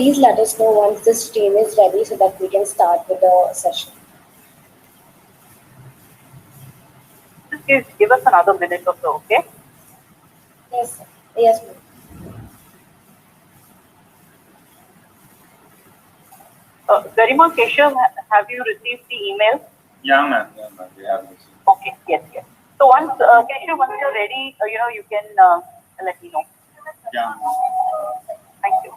please let us know once this team is ready so that we can start with the session. Just give us another minute or so, okay? Yes, sir. Yes, ma'am. Garima, Keshav, have you received the email? Yeah, ma'am. We have received. Okay, yes. So once, Keshav, once you're ready, you can let me know. Yeah. Thank you.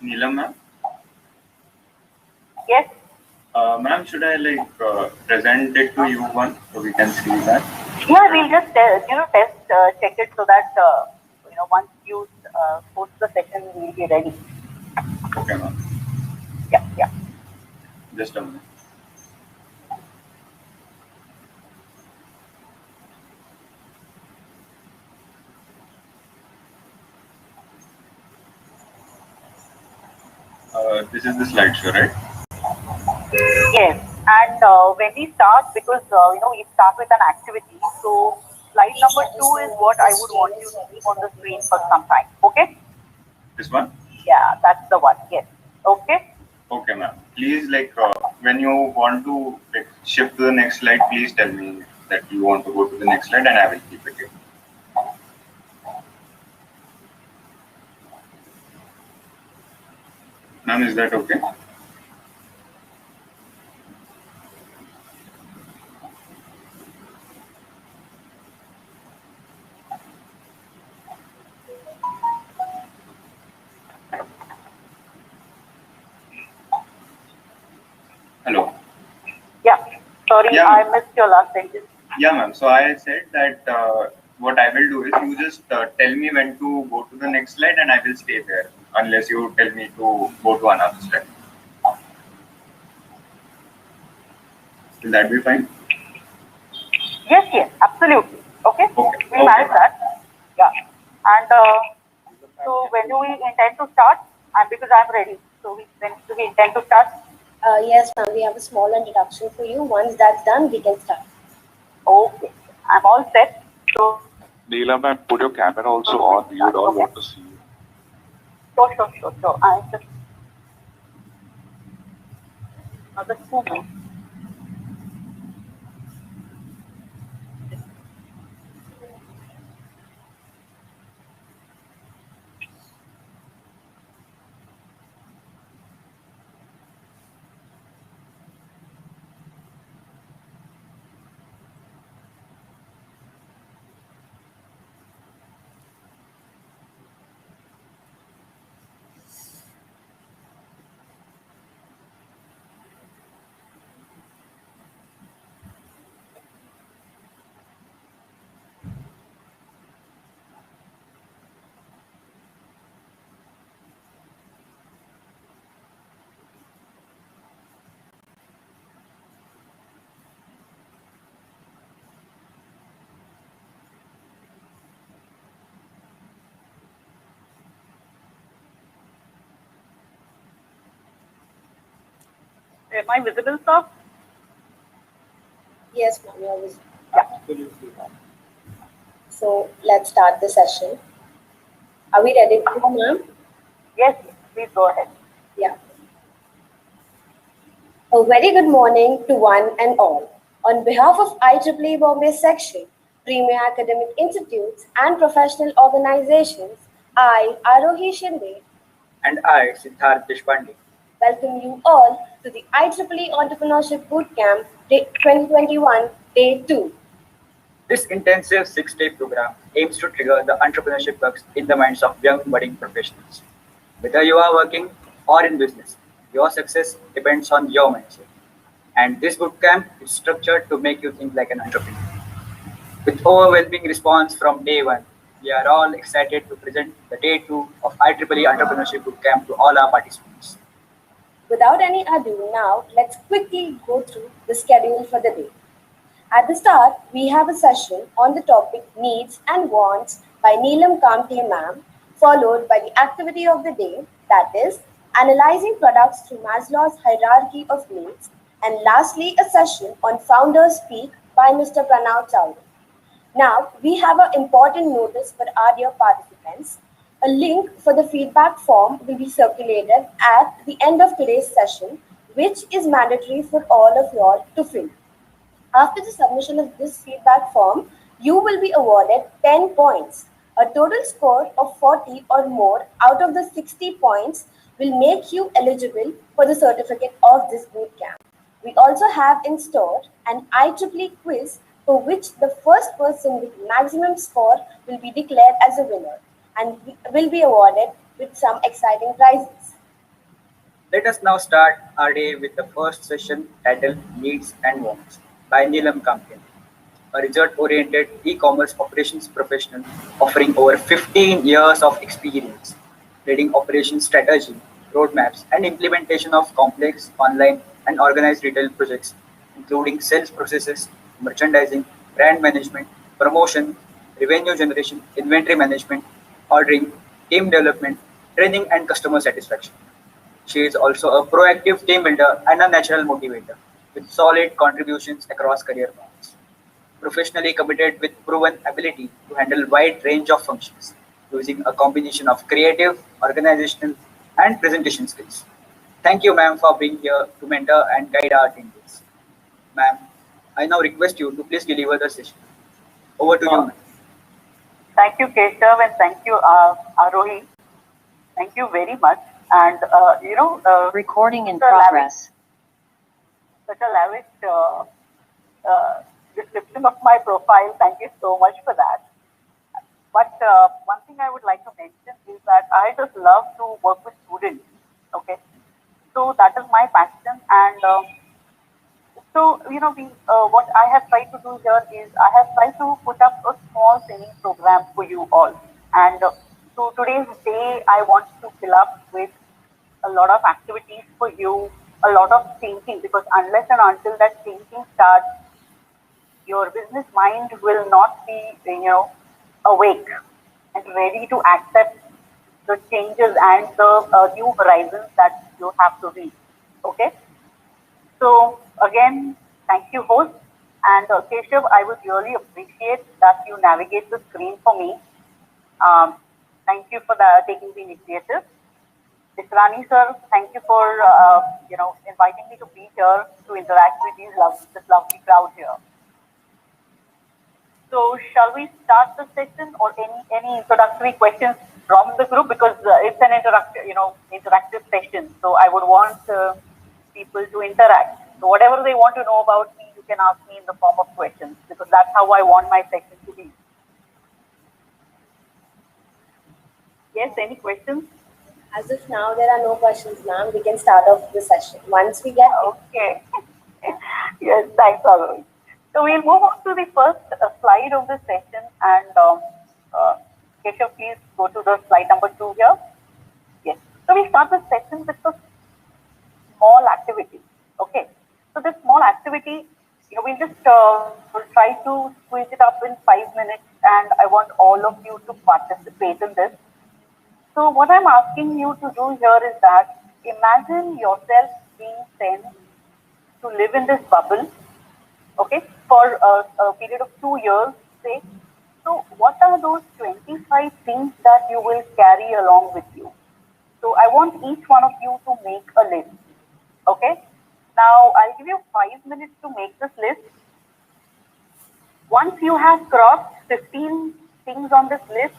Neelam, ma'am? Yes? Ma'am, should I present it to you once so we can see that? Yeah, we'll just check it so that once you post the session, we'll be ready. Okay, ma'am. Yeah. Just a minute. This is the slideshow, right? Yes, and when we start, because we start with an activity, so slide number 2 is what I would want you to keep on the screen for some time. Okay? This one? Yeah, that's the one. Yes. Okay? Okay, ma'am. Please, when you want to shift to the next slide, please tell me that you want to go to the next slide, and I will keep it here. Ma'am, is that okay? Hello. Yeah. Sorry, Yeah, I missed your last sentence. Yeah, ma'am. So I said that what I will do is you just tell me when to go to the next slide, and I will stay there unless you tell me to go to another slide. Will that be fine? Yes, absolutely. Okay? We'll manage that. Yeah. And so when do we intend to start? And because I'm ready. So when do we intend to start? Yes, ma'am. We have a small introduction for you. Once that's done, we can start. Okay. I'm all set. So Neelam, ma'am, put your camera also on. We would all want to see you. Sure. I just another 2 minutes. Am I visible, sir? Yes, ma'am, you're visible. Absolutely. So let's start the session. Are we ready to go, ma'am? Yes, please go ahead. Yeah. A very good morning to one and all. On behalf of IEEE Bombay Section, Premier Academic Institutes and professional organizations, I, Arohi Shinde, And I, Siddharth Deshpande. welcome you all to the IEEE Entrepreneurship Bootcamp 2021 Day 2. This intensive 6-day program aims to trigger the entrepreneurship bugs in the minds of young budding professionals. Whether you are working or in business, your success depends on your mindset. And this bootcamp is structured to make you think like an entrepreneur. With overwhelming response from day one, we are all excited to present the day 2 of IEEE Entrepreneurship Bootcamp to all our participants. Without any ado, now let's quickly go through the schedule for the day. At the start, we have a session on the topic Needs and Wants by Neelam Kamthe ma'am, followed by the activity of the day, that is, analyzing products through Maslow's hierarchy of needs, and lastly, a session on Founders Speak by Mr. Pranav Chowdhury. Now, we have an important notice for our dear participants. A link for the feedback form will be circulated at the end of today's session, which is mandatory for all of you all to fill. After the submission of this feedback form, you will be awarded 10 points. A total score of 40 or more out of the 60 points will make you eligible for the certificate of this bootcamp. We also have in store an IEEE quiz for which the first person with maximum score will be declared as a winner and will be awarded with some exciting prizes. Let us now start our day with the first session titled Needs and Wants by Neelam Kamthe, a result-oriented e-commerce operations professional offering over 15 years of experience leading operations strategy, roadmaps, and implementation of complex online and organized retail projects, including sales processes, merchandising, brand management, promotion, revenue generation, inventory management, ordering, team development, training, and customer satisfaction. She is also a proactive team builder and a natural motivator with solid contributions across career paths. Professionally committed with proven ability to handle wide range of functions using a combination of creative, organizational, and presentation skills. Thank you, ma'am, for being here to mentor and guide our teammates. Ma'am, I now request you to please deliver the session. Over to you, ma'am. Thank you, Keshav, and thank you, Arohi. Thank you very much. And Recording in such a progress. lavish description of my profile. Thank you so much for that. But one thing I would like to mention is that I just love to work with students. Okay, so that is my passion, and what I have tried to do here is I have tried to put up a small training program for you all. And so today's day, I want to fill up with a lot of activities for you, a lot of thinking, because unless and until that thinking starts, your business mind will not be, awake and ready to accept the changes and the new horizons that you have to reach. Okay. So again, thank you, host. And Keshav, I would really appreciate that you navigate the screen for me. Thank you for taking the initiative. Rani sir, thank you for inviting me to be here to interact with this lovely crowd here. So shall we start the session, or any introductory questions from the group, because it's an interactive session. So I would want people to interact. So whatever they want to know about me, you can ask me in the form of questions, because that's how I want my session to be. Yes, any questions? As of now, there are no questions, ma'am. We can start off the session. Once we get Okay. Yes, thanks, Arohi. So we'll move on to the first slide of the session, and Keshav, please go to the slide number 2 here. Yes. So we start the session with a small activity. Okay. So this small activity, we'll just try to squeeze it up in 5 minutes, and I want all of you to participate in this. So what I'm asking you to do here is that imagine yourself being sent to live in this bubble, okay, for a period of 2 years, say. So what are those 25 things that you will carry along with you? So I want each one of you to make a list, okay? Now I'll give you 5 minutes to make this list. Once you have crossed 15 things on this list,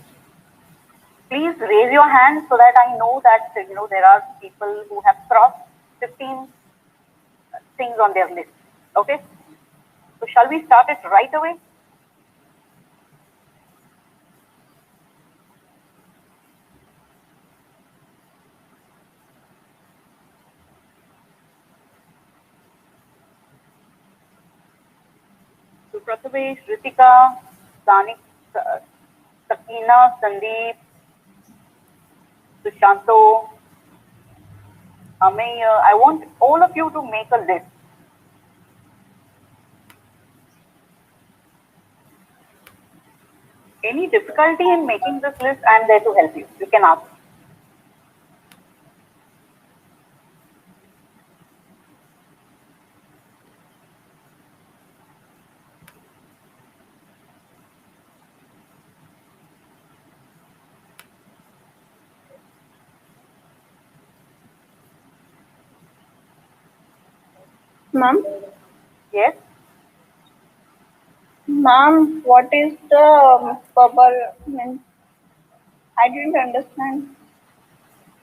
please raise your hand so that I know that there are people who have crossed 15 things on their list. Okay? So shall we start it right away? So Prathamesh, Ritika, Sanik, Sakina, Sandeep, Sushanto, Amey, I want all of you to make a list. Any difficulty in making this list? I'm there to help you. You can ask. Ma'am, Yes? ma'am, what is the bubble? I didn't understand.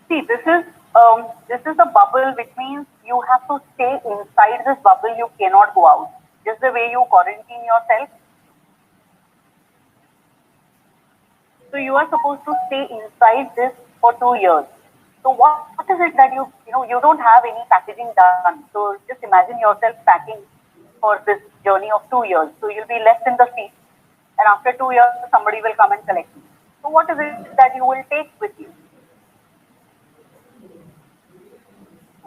See, this is a bubble, which means you have to stay inside this bubble. You cannot go out. Just the way you quarantine yourself. So you are supposed to stay inside this for 2 years. So what is it that you don't have any packaging done. So just imagine yourself packing for this journey of 2 years. So you'll be left in the seat, and after 2 years, somebody will come and collect you. So what is it that you will take with you?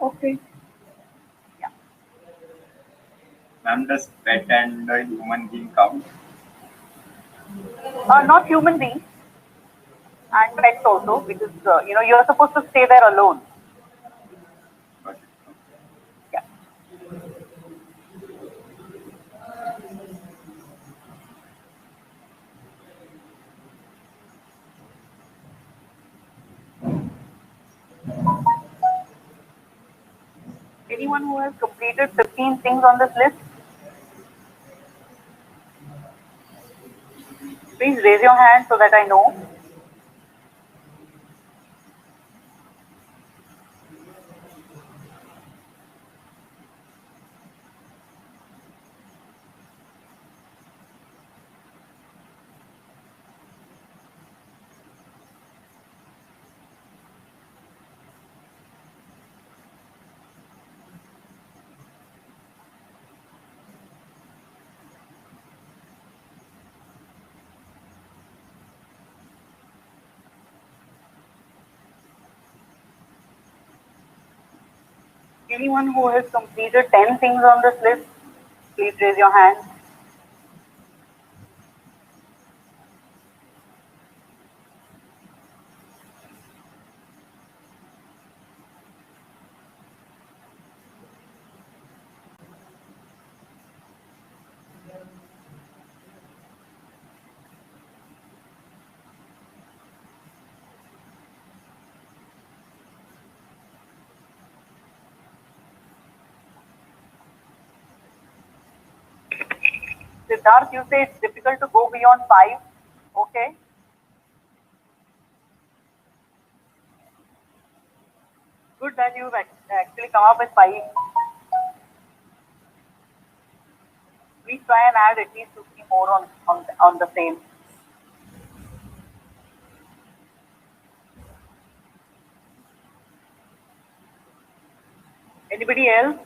Okay. Yeah. Ma'am, does pet and the human being count? Not human beings and pets also, because you're supposed to stay there alone. Got it. Yeah. Anyone who has completed 15 things on this list, please raise your hand so that I know. Anyone who has completed 10 things on this list, please raise your hand. Siddharth, you say it's difficult to go beyond 5. Okay. Good that you've actually come up with 5. Please try and add at least 50 more on the same. Anybody else?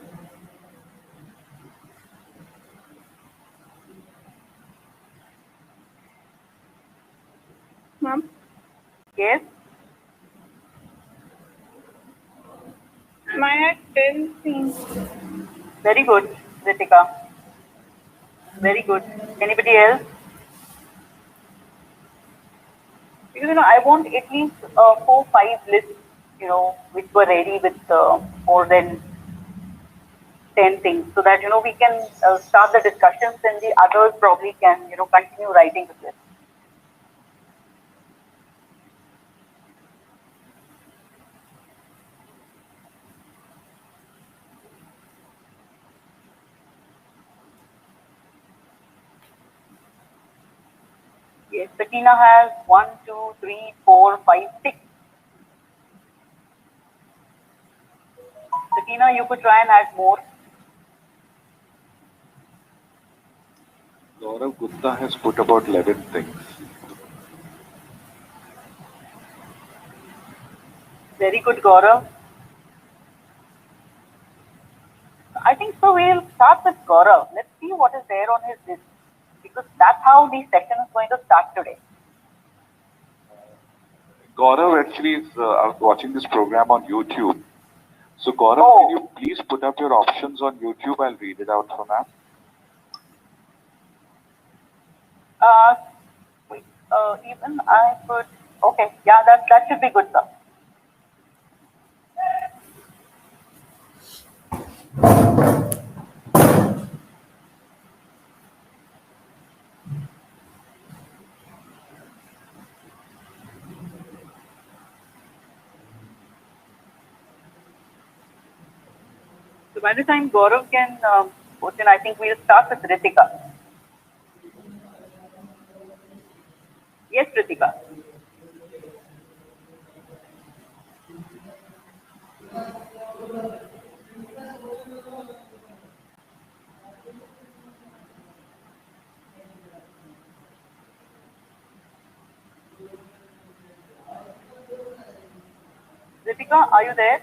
Ma'am, Yes? mine had 10 things. Very good, Ritika. Very good. Anybody else? Because I want at least 4, 5 lists, which were ready with more than 10 things so that, we can start the discussions and the others probably can, continue writing the list. Yes, Sakina has 1, 2, 3, 4, 5, 6. Sakina, you could try and add more. Gaurav Gupta has put about 11 things. Very good, Gaurav. I think so. We'll start with Gaurav. Let's see what is there on his list because that's how the session is going to start today. Gaurav actually is I was watching this program on YouTube. So Gaurav, can you please put up your options on YouTube? I'll read it out for ma'am. Wait, even I put, okay, yeah, that should be good, sir. So by the time Gaurav can put in, I think we'll start with Ritika. Yes, Ritika. Ritika, are you there?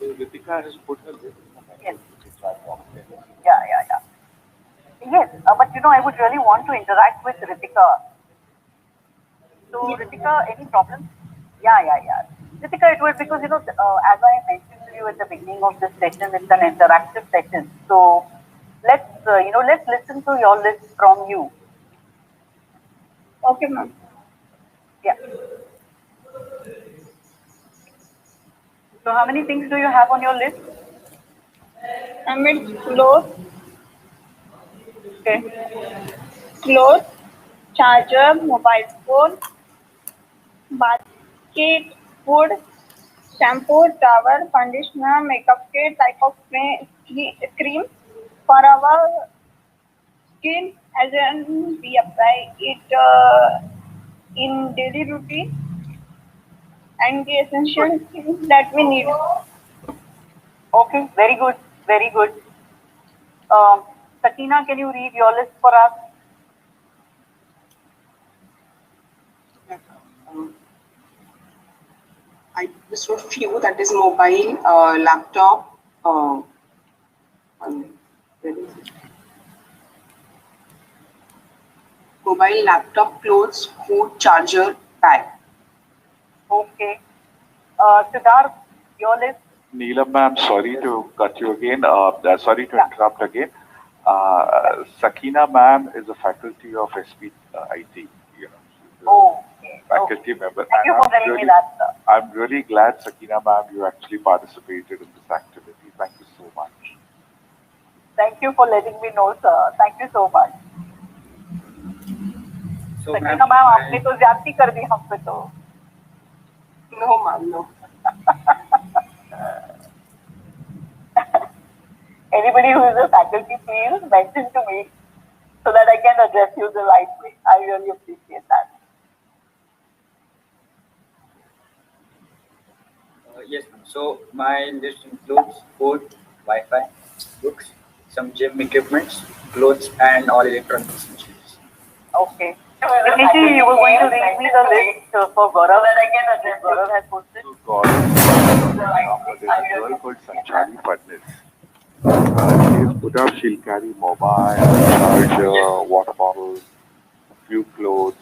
So Ritika has put her list. Yes. Yeah. Yes, but I would really want to interact with Ritika. So, Ritika, any problems? Yeah. Ritika, it was because, as I mentioned to you at the beginning of this session, it's an interactive session. So, let's listen to your list from you. Okay, ma'am. Yeah. So, how many things do you have on your list? It's clothes, Okay. clothes, charger, mobile phone, basket, food, shampoo, towel, conditioner, makeup kit, type of cream for our skin, as in we apply it in daily routine, and the essential things that we need. Okay, very good, very good. Sakina, can you read your list for us? I just wrote few, that is mobile, laptop, where is it? Mobile, laptop, clothes, food, charger, bag. Okay. Siddharth, your list? Neelam ma'am, sorry to cut you again. Sorry to interrupt again. Sakina ma'am is a faculty of SPIT, Okay. faculty member. Thank you for telling me that, sir. I'm really glad, Sakina ma'am, you actually participated in this activity. Thank you so much. Thank you for letting me know, sir. Thank you so much. So Sakina ma'am, आपने तो ज्यादती कर दी हम पे तो. No, ma'am, no. Anybody who is a faculty, please mention to me so that I can address you the right way. I really appreciate that. Yes, ma'am. So my list includes food, Wi-Fi, books, some gym equipments, clothes, and all electronic essentials. Okay. Nitishi, you were going to read me the list for Gaurav that I can address. Gaurav has posted. So Gaurav, there's a girl called Sanchali Padnis. She's put up, she'll carry mobile, charger, water bottle, a few clothes,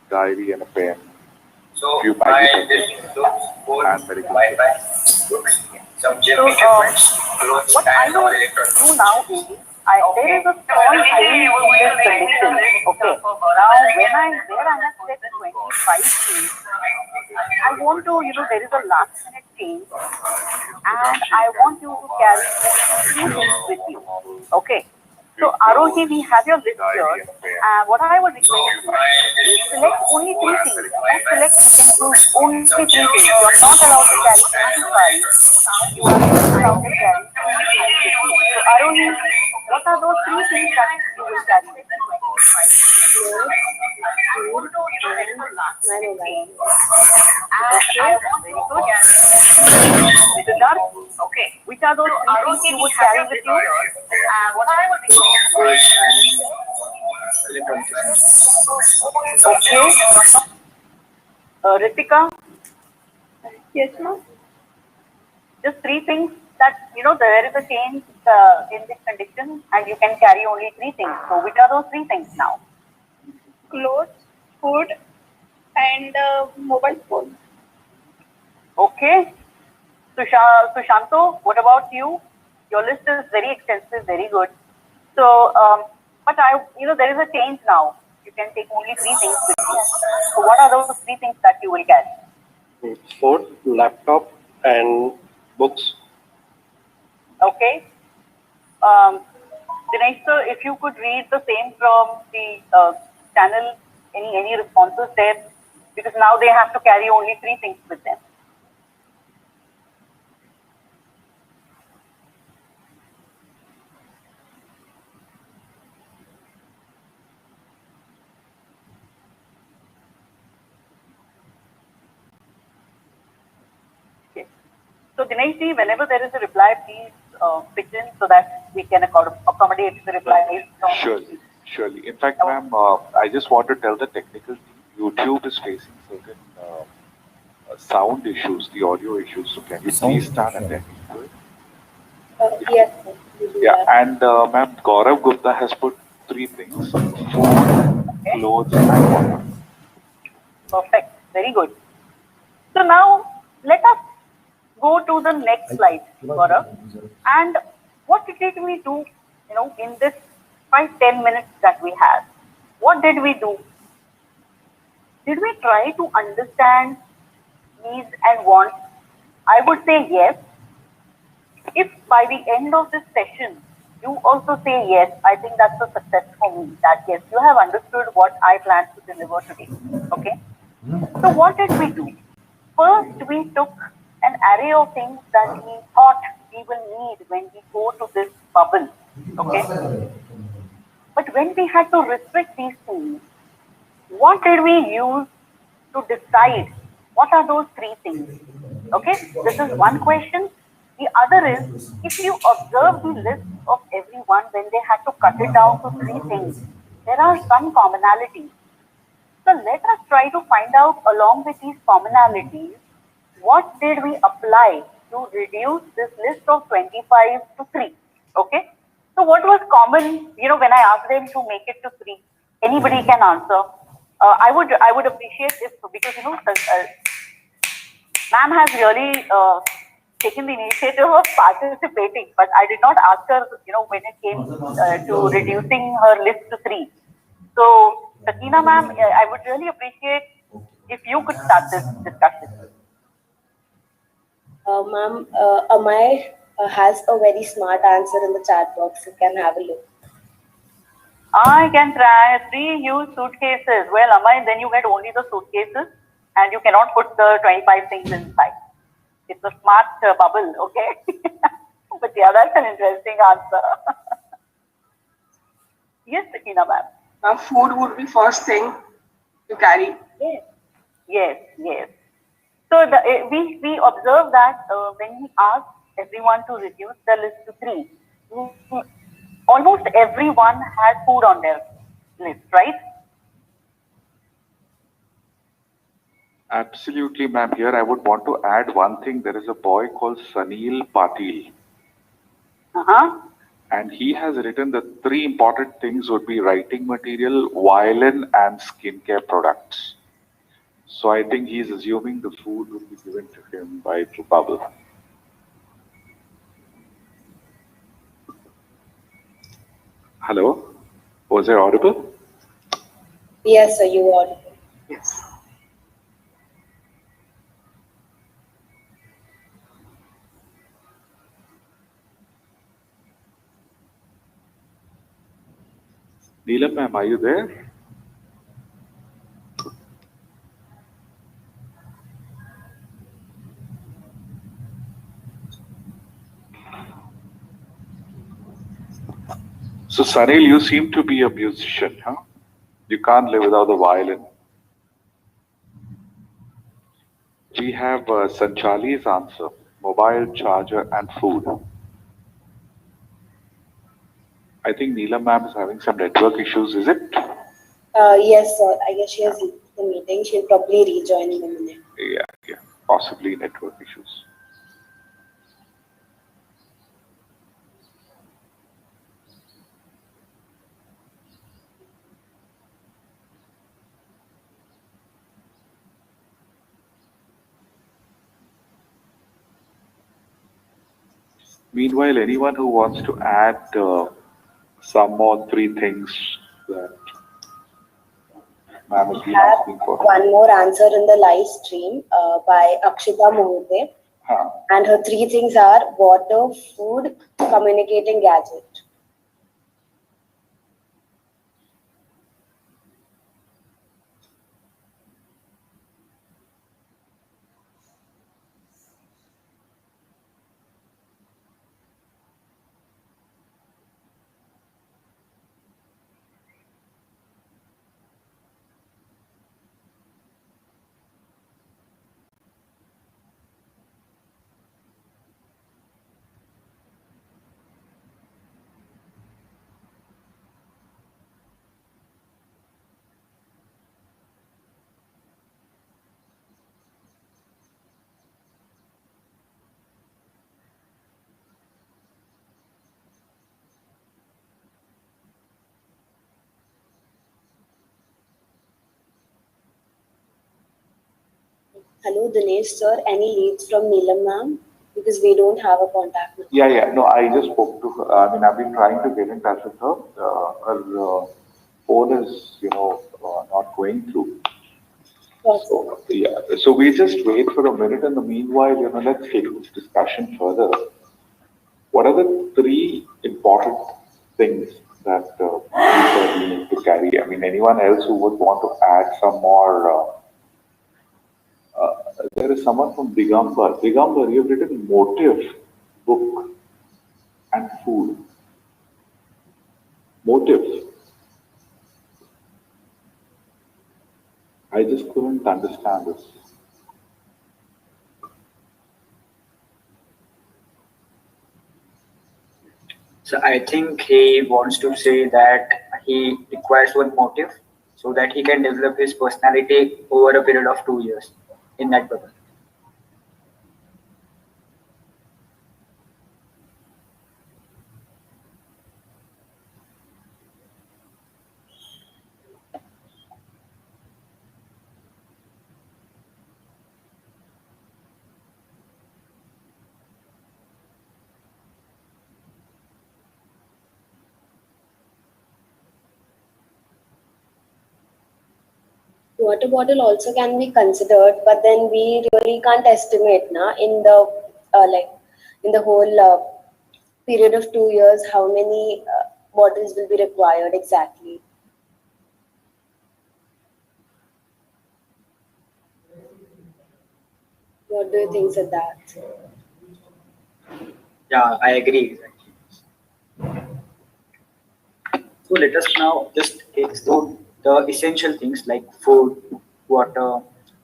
diary and a pen, So few my magic list includes food, and medical Wi-Fi, books, some gym equipments, clothes, What I and will all electronic do now is, there is a small change in this condition. Okay. Now, where I have set 25 days, I want to, there is a last minute change, and I want you to carry only 3 things with you. Okay. So Arohi, we have your list here. What I would request you is select only 3 things. Don't select, you can choose only 3 things. You are not allowed to carry 25. You are only allowed to carry 3 things with you. So Arohi, what are those 3 things that you will carry with you? Clothes, food, and my mobile. Okay, very good. Siddharth, okay. Which are those 3 things you would carry with you? What I would Goods and electronics. Okay. Ritika, Yes, ma'am. just 3 things that, there is a change in this condition and you can carry only 3 things. So which are those 3 things now? Clothes, food, and mobile phone. Okay. Sushanto, what about you? Your list is very extensive, very good. So, but there is a change now. You can take only 3 things with you. So what are those 3 things that you will carry? Phone, laptop, and books. Okay. Dinesh sir, if you could read the same from the channel, any responses there? Because now they have to carry only 3 things with them. Okay. So Dinesh ji, whenever there is a reply, please pitch in so that we can accommodate the reply. Surely. In fact, ma'am, I just want to tell the technical team, YouTube is facing certain sound issues, the audio issues. So can you please start attending to it? Yes, sir. We do Yeah, that. and ma'am, Gaurav Gupta has put 3 things: food, clothes, and water. Perfect. Very good. So now let us go to the next slide, Gaurav. And what did we do, in this 5-10 minutes that we had? What did we do? Did we try to understand needs and wants? I would say yes. If by the end of this session, you also say yes, I think that's a success for me. That yes, you have understood what I plan to deliver today. Okay. So what did we do? First, we took an array of things that we thought we will need when we go to this bubble. Okay. But when we had to restrict these things, what did we use to decide what are those 3 things? Okay, this is one question. The other is, if you observe the list of everyone when they had to cut it down to 3 things, there are some commonalities. So let us try to find out along with these commonalities, what did we apply to reduce this list of 25 to 3? Okay. So what was common, when I asked them to make it to 3? Anybody can answer. I would appreciate if, because, ma'am has really taken the initiative of participating, but I did not ask her, when it came to reducing her list to 3. So, Sakina ma'am, I would really appreciate if you could start this discussion. Ma'am, Amay has a very smart answer in the chat box. You can have a look. I can try 3 used suitcases. Well, Amay, then you get only the suitcases and you cannot put the 25 things inside. It's a smart bubble, okay? But yeah, that's an interesting answer. Yes, Sakina ma'am. Food would be first thing to carry. Yes. So we observe that when we ask everyone to reduce the list to 3, almost everyone has food on their list, right? Absolutely, ma'am. Here I would want to add one thing. There is a boy called Sanil Patil. And he has written the 3 important things would be writing material, violin, and skincare products. So I think he's assuming the food will be given to him by Bubble. Hello? Was I audible? Yes, sir, you are. Yes. Neelam ma'am, are you there? So Sanil, you seem to be a musician, huh? You can't live without the violin. We have Sanchali's answer, mobile charger and food. I think Neelam ma'am is having some network issues, is it? Yes, sir. I guess she has the meeting. She'll probably rejoin in a minute. Yeah, possibly network issues. Meanwhile, anyone who wants to add some more three things that ma'am has We been have asking for. one more answer in the live stream by Akshita Mohite. Huh. And her three things are water, food, communicating gadget. Hello, Dinesh sir. Any leads from Neelam ma'am? Because we don't have a contact number. Yeah. No, I just spoke to her. I mean, I've been trying to get in touch with her. Her phone is, not going through. So, yeah. So we just wait for a minute. In the meanwhile, let's take this discussion further. What are the three important things that we need to carry? I mean, anyone else who would want to add some more? There is someone from Digambar. Digambar, you've written motive, book, and food. Motive. I just couldn't understand this. So I think he wants to say that he requires one motive so that he can develop his personality over a period of 2 years in that bubble. Water bottle also can be considered, but then we really can't estimate in the in the whole period of 2 years how many bottles will be required exactly. What do you think of that? Yeah, I agree. So let us now just explore the essential things like food, water,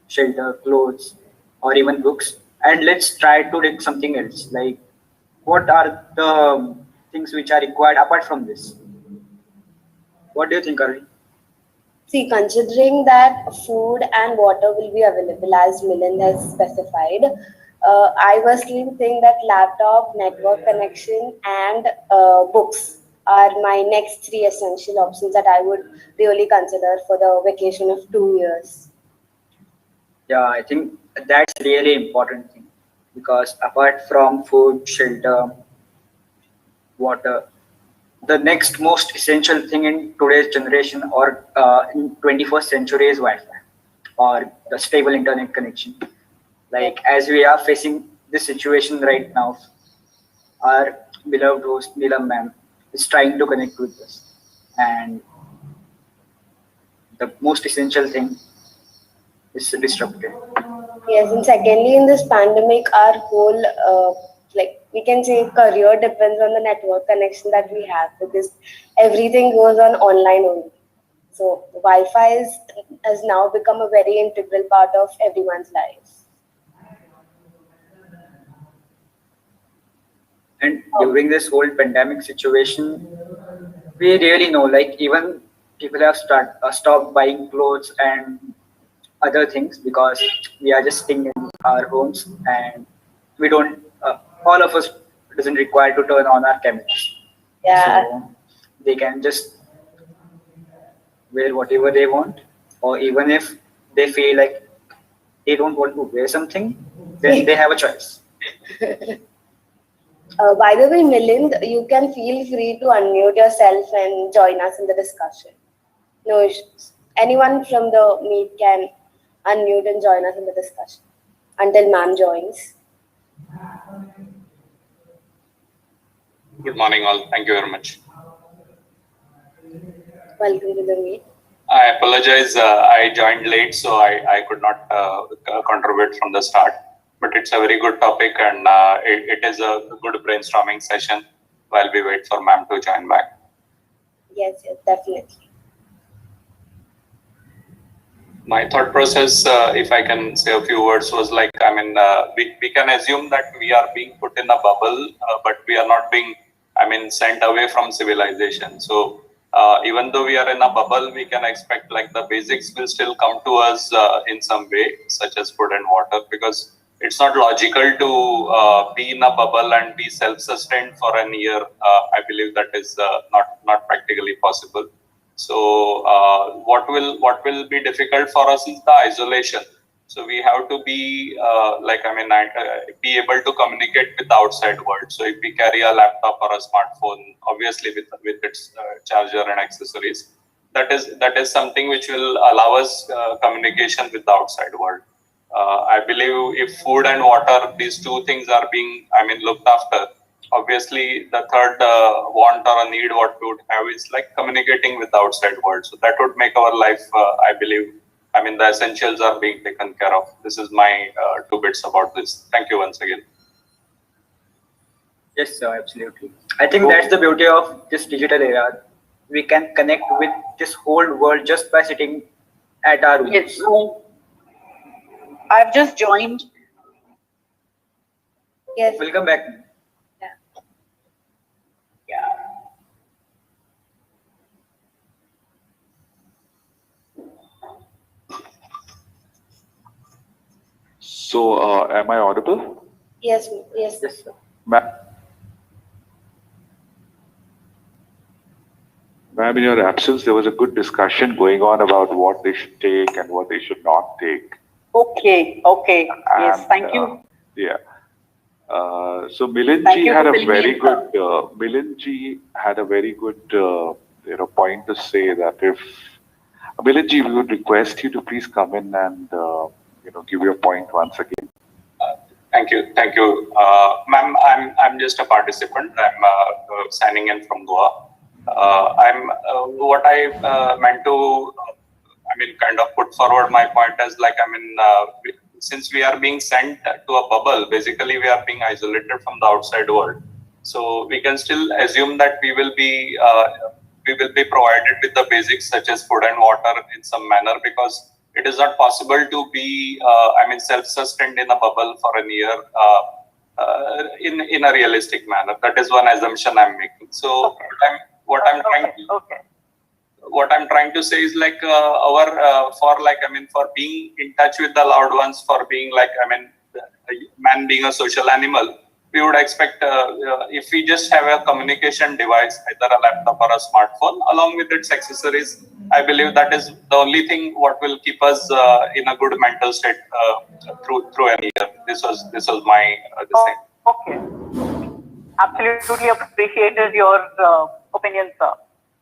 shelter, clothes, or even books. And let's try to take something else. Like, what are the things which are required apart from this? What do you think, Arvind? See, considering that food and water will be available as Milind has specified, I personally think that laptop, network connection, and books are my next three essential options that I would really consider for the vacation of 2 years. Yeah, I think that's really important thing because apart from food, shelter, water, the next most essential thing in today's generation or in 21st century is Wi-Fi or the stable internet connection. Like as we are facing this situation right now, our beloved host Neelam ma'am is trying to connect with us, and the most essential thing is disrupted. Yes, and secondly, in this pandemic, our whole, like we can say, career depends on the network connection that we have, because everything goes on online only. So Wi-Fi has now become a very integral part of everyone's life. And during this whole pandemic situation, we really know, like, even people have stopped buying clothes and other things because we are just sitting in our homes, and we don't all of us doesn't require to turn on our cameras. Yeah. So they can just wear whatever they want, or even if they feel like they don't want to wear something, then they have a choice. By the way, Milind, you can feel free to unmute yourself and join us in the discussion. No issues. Anyone from the meet can unmute and join us in the discussion until ma'am joins. Good morning, all. Thank you very much. Welcome to the meet. I apologize. I joined late, so I could not contribute from the start. But it's a very good topic, and it is a good brainstorming session while we wait for ma'am to join back. Yes, definitely. My thought process, if I can say a few words, was like, I mean, we can assume that we are being put in a bubble, but we are not being, I mean, sent away from civilization. So even though we are in a bubble, we can expect like the basics will still come to us in some way, such as food and water, because it's not logical to be in a bubble and be self-sustained for a year. I believe that is not practically possible. So what will be difficult for us is the isolation. So we have to be be able to communicate with the outside world. So if we carry a laptop or a smartphone, obviously with its charger and accessories, that is something which will allow us communication with the outside world. I believe if food and water, these two things are being, I mean, looked after, obviously the third want or a need what we would have is like communicating with the outside world. So that would make our life, I believe, I mean, the essentials are being taken care of. This is my 2 bits about this. Thank you once again. Yes, sir, absolutely. I think that's the beauty of this digital era. We can connect with this whole world just by sitting at our rooms. Yes. I've just joined. Yes. Welcome back. Yeah. So, am I audible? Yes, yes. Yes, sir. Ma'am, in your absence, there was a good discussion going on about what they should take and what they should not take. Okay. Yes, thank you. Yeah. So Milinji had a very good. Point to say that if Milinji, we would request you to please come in and give your point once again. Thank you, ma'am. I'm just a participant. I'm signing in from Goa. What I meant to, kind of put forward my point as like, since we are being sent to a bubble, basically we are being isolated from the outside world. So we can still assume that we will be provided with the basics such as food and water in some manner, because it is not possible to be, self-sustained in a bubble for a year in a realistic manner. That is one assumption I'm making. So Okay. What I'm trying to say is like for being in touch with the loved ones, for being man being a social animal, we would expect if we just have a communication device, either a laptop or a smartphone, along with its accessories, I believe that is the only thing what will keep us in a good mental state through any year. This was my thing. Okay. Absolutely appreciated your opinion, sir.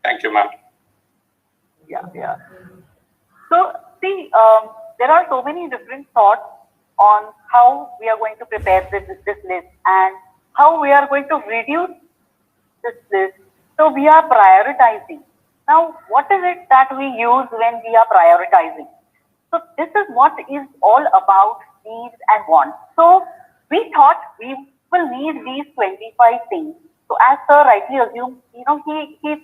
Thank you, ma'am. Yeah. So see, there are so many different thoughts on how we are going to prepare this list and how we are going to reduce this list. So we are prioritizing. Now, what is it that we use when we are prioritizing? So this is what is all about needs and wants. So we thought we will need these 25 things. So as sir rightly assumed, he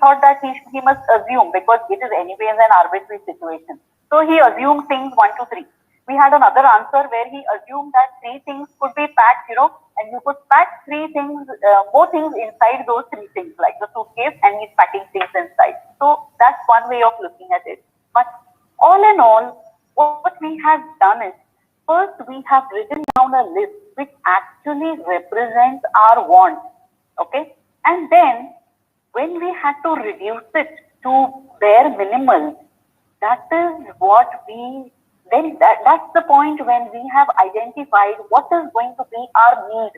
thought that he must assume because it is anyways an arbitrary situation. So he assumed things 1 to 3. We had another answer where he assumed that 3 things could be packed, and you could pack 3 things, more things inside those 3 things, like the suitcase, and he's packing things inside. So that's one way of looking at it. But all in all, what we have done is, first we have written down a list which actually represents our wants, okay? And then when we had to reduce it to bare minimal, that is what that's the point when we have identified what is going to be our need,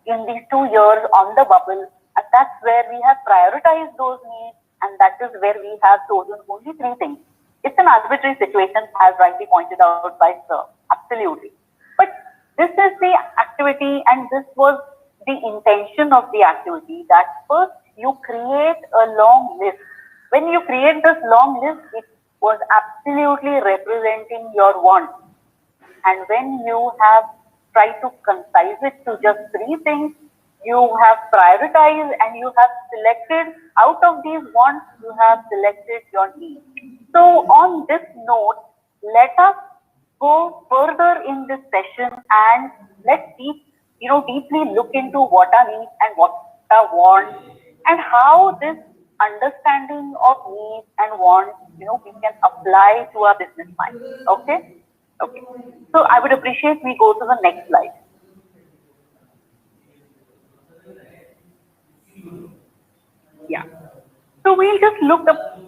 in these 2 years on the bubble. And that's where we have prioritized those needs, and that is where we have chosen only 3 things. It's an arbitrary situation, as rightly pointed out by Sir. Absolutely. But this is the activity, and this was the intention of the activity, that first you create a long list. When you create this long list, it was absolutely representing your wants. And when you have tried to concise it to just 3 things, you have prioritized and you have selected out of these wants, you have selected your needs. So on this note, let us go further in this session and let's deeply look into what are needs and what are wants, and how this understanding of needs and wants, we can apply to our business mind. Okay? Okay. So I would appreciate we go to the next slide. Yeah. So we'll just look up.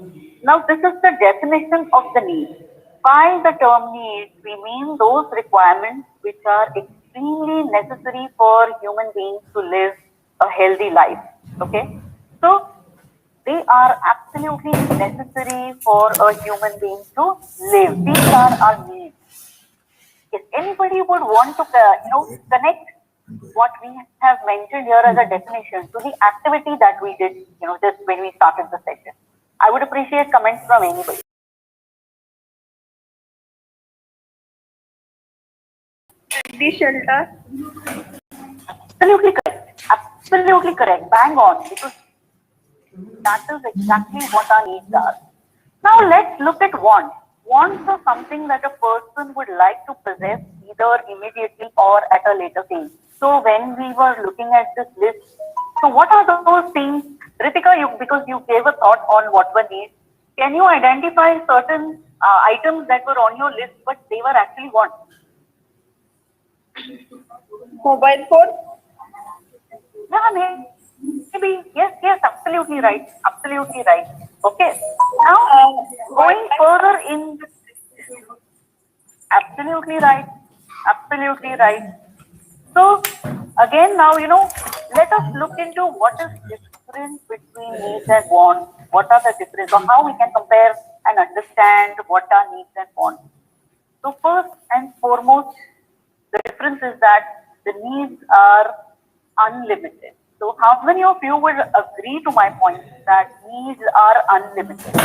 Now this is the definition of the need. By the term needs, we mean those requirements which are extremely necessary for human beings to live a healthy life. Okay? So they are absolutely necessary for a human being to live. These are our needs. If anybody would want to, connect what we have mentioned here as a definition to the activity that we did, just when we started the session, I would appreciate comments from anybody. The shelter. Absolutely correct. Absolutely correct. Bang on. Because that is exactly what our needs are. Now let's look at wants. Wants are something that a person would like to possess either immediately or at a later stage. So when we were looking at this list, so what are those things? Ritika, because you gave a thought on what were needs, can you identify certain items that were on your list but they were actually wants? Mobile phone. Yeah, maybe. Yes, absolutely right. Absolutely right. Okay. Now, going further in this, absolutely right. Absolutely right. So, again, now, let us look into what is different between needs and wants. What are the differences, or how we can compare and understand what are needs and wants. So, first and foremost, the difference is that the needs are unlimited. So how many of you would agree to my point that needs are unlimited?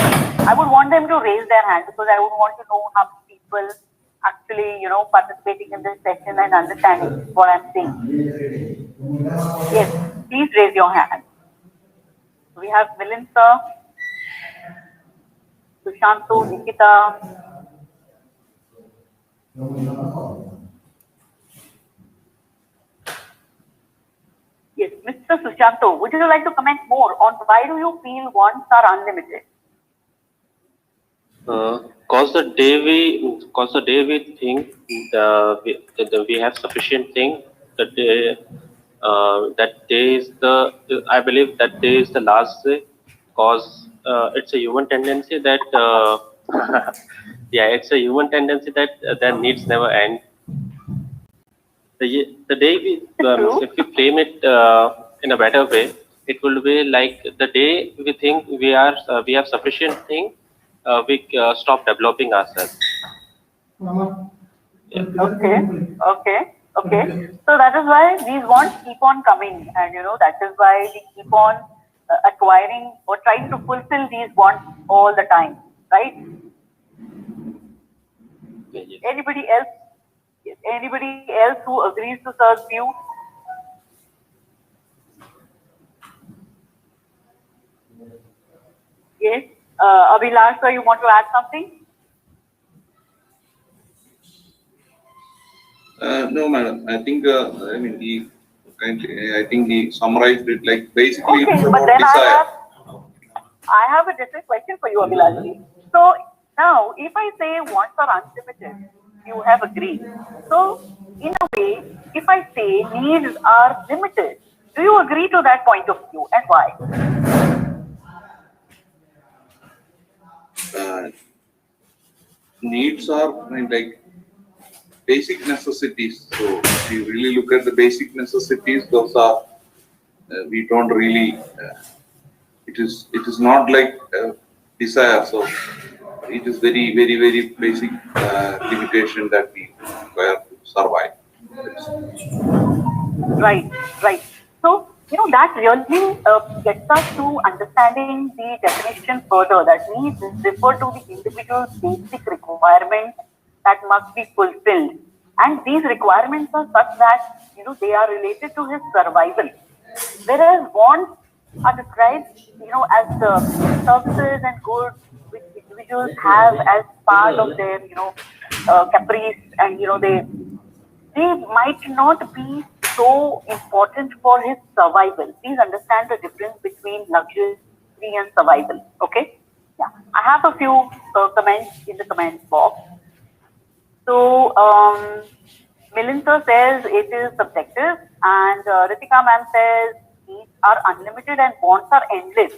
I would want them to raise their hand because I would want to know how many people actually, participating in this session and understanding what I'm saying. Yes, please raise your hand. We have Milind sir, Sushanto, Nikita. Yes, Mr. Sushanto, would you like to comment more on why do you feel wants are unlimited? Cause the day we think we have sufficient thing, that day is I believe that day is the last day, cause it's a human tendency that yeah, it's a human tendency that their needs never end. The day we if we frame it in a better way, it will be like the day we think we have sufficient thing, we stop developing ourselves. Yeah. Okay. So that is why these wants keep on coming, and that is why we keep on acquiring or trying to fulfill these wants all the time, right? Yes. Anybody else? Yes. Anybody else who agrees to Sir's view? Yes. Abhilash, sir, you want to add something? No, madam. I think I think he summarized it like basically Okay, it's but about then desire. I have a different question for you, Abhilash. So now, if I say wants are unlimited, you have agreed. So in a way, if I say needs are limited, do you agree to that point of view, and why? Needs are like basic necessities. So if you really look at the basic necessities, those are we don't really. It is not like desire. So it is very basic limitation that we require to survive. Right, right. So, that really gets us to understanding the definition further, that needs refer to the individual's basic requirements that must be fulfilled. And these requirements are such that, they are related to his survival. Whereas wants are described, as the services and goods which individuals have as part of their, caprice, and, they might not be so important for his survival. Please understand the difference between luxury and survival. Okay? Yeah. I have a few comments in the comments box. So, Milinda says it is subjective, and Ritika ma'am says needs are unlimited and wants are endless.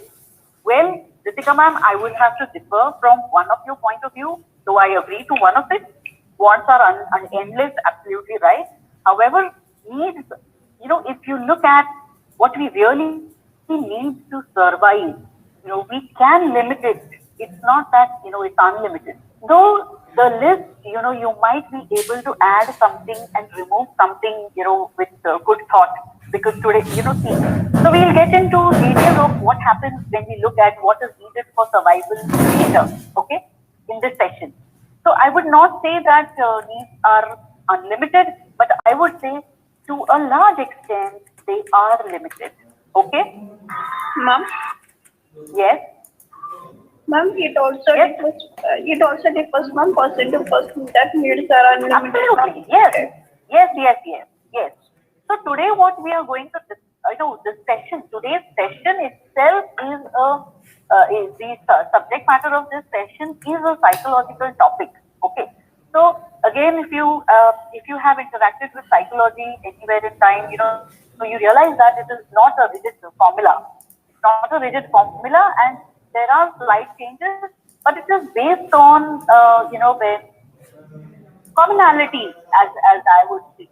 Well, Ritika ma'am, I will have to differ from one of your point of view, though I agree to one of it. Wants are endless, absolutely right. However, needs, if you look at what we really need to survive, we can limit it. It's not that, it's unlimited. Though the list, you might be able to add something and remove something, with good thought. Because today, see, so we'll get into details of what happens when we look at what is needed for survival later, okay, in this session. So I would not say that needs are unlimited, but I would say to a large extent they are limited. Okay? Ma'am? Yes? Ma'am, it also differs from person to person that needs are unlimited. Absolutely. Yes. So today what we are going to, today's session itself is the subject matter of this session is a psychological topic. Okay. So again, if you have interacted with psychology anywhere in time, so you realize that it is not a rigid formula. It's not a rigid formula, and there are slight changes, but it is based on where commonality, as I would say.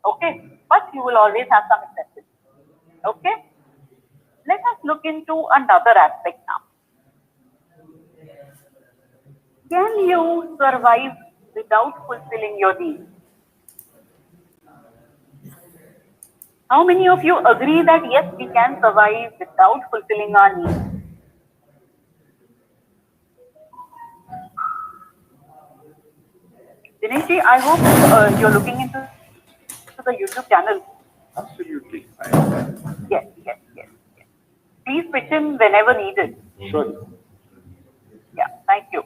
Okay, but you will always have some exceptions. Okay, let us look into another aspect now. Can you survive without fulfilling your needs? How many of you agree that yes, we can survive without fulfilling our needs? Dineshji, I hope you're looking into the YouTube channel. Absolutely. Yes. Please pitch in whenever needed. Sure. Yeah, thank you.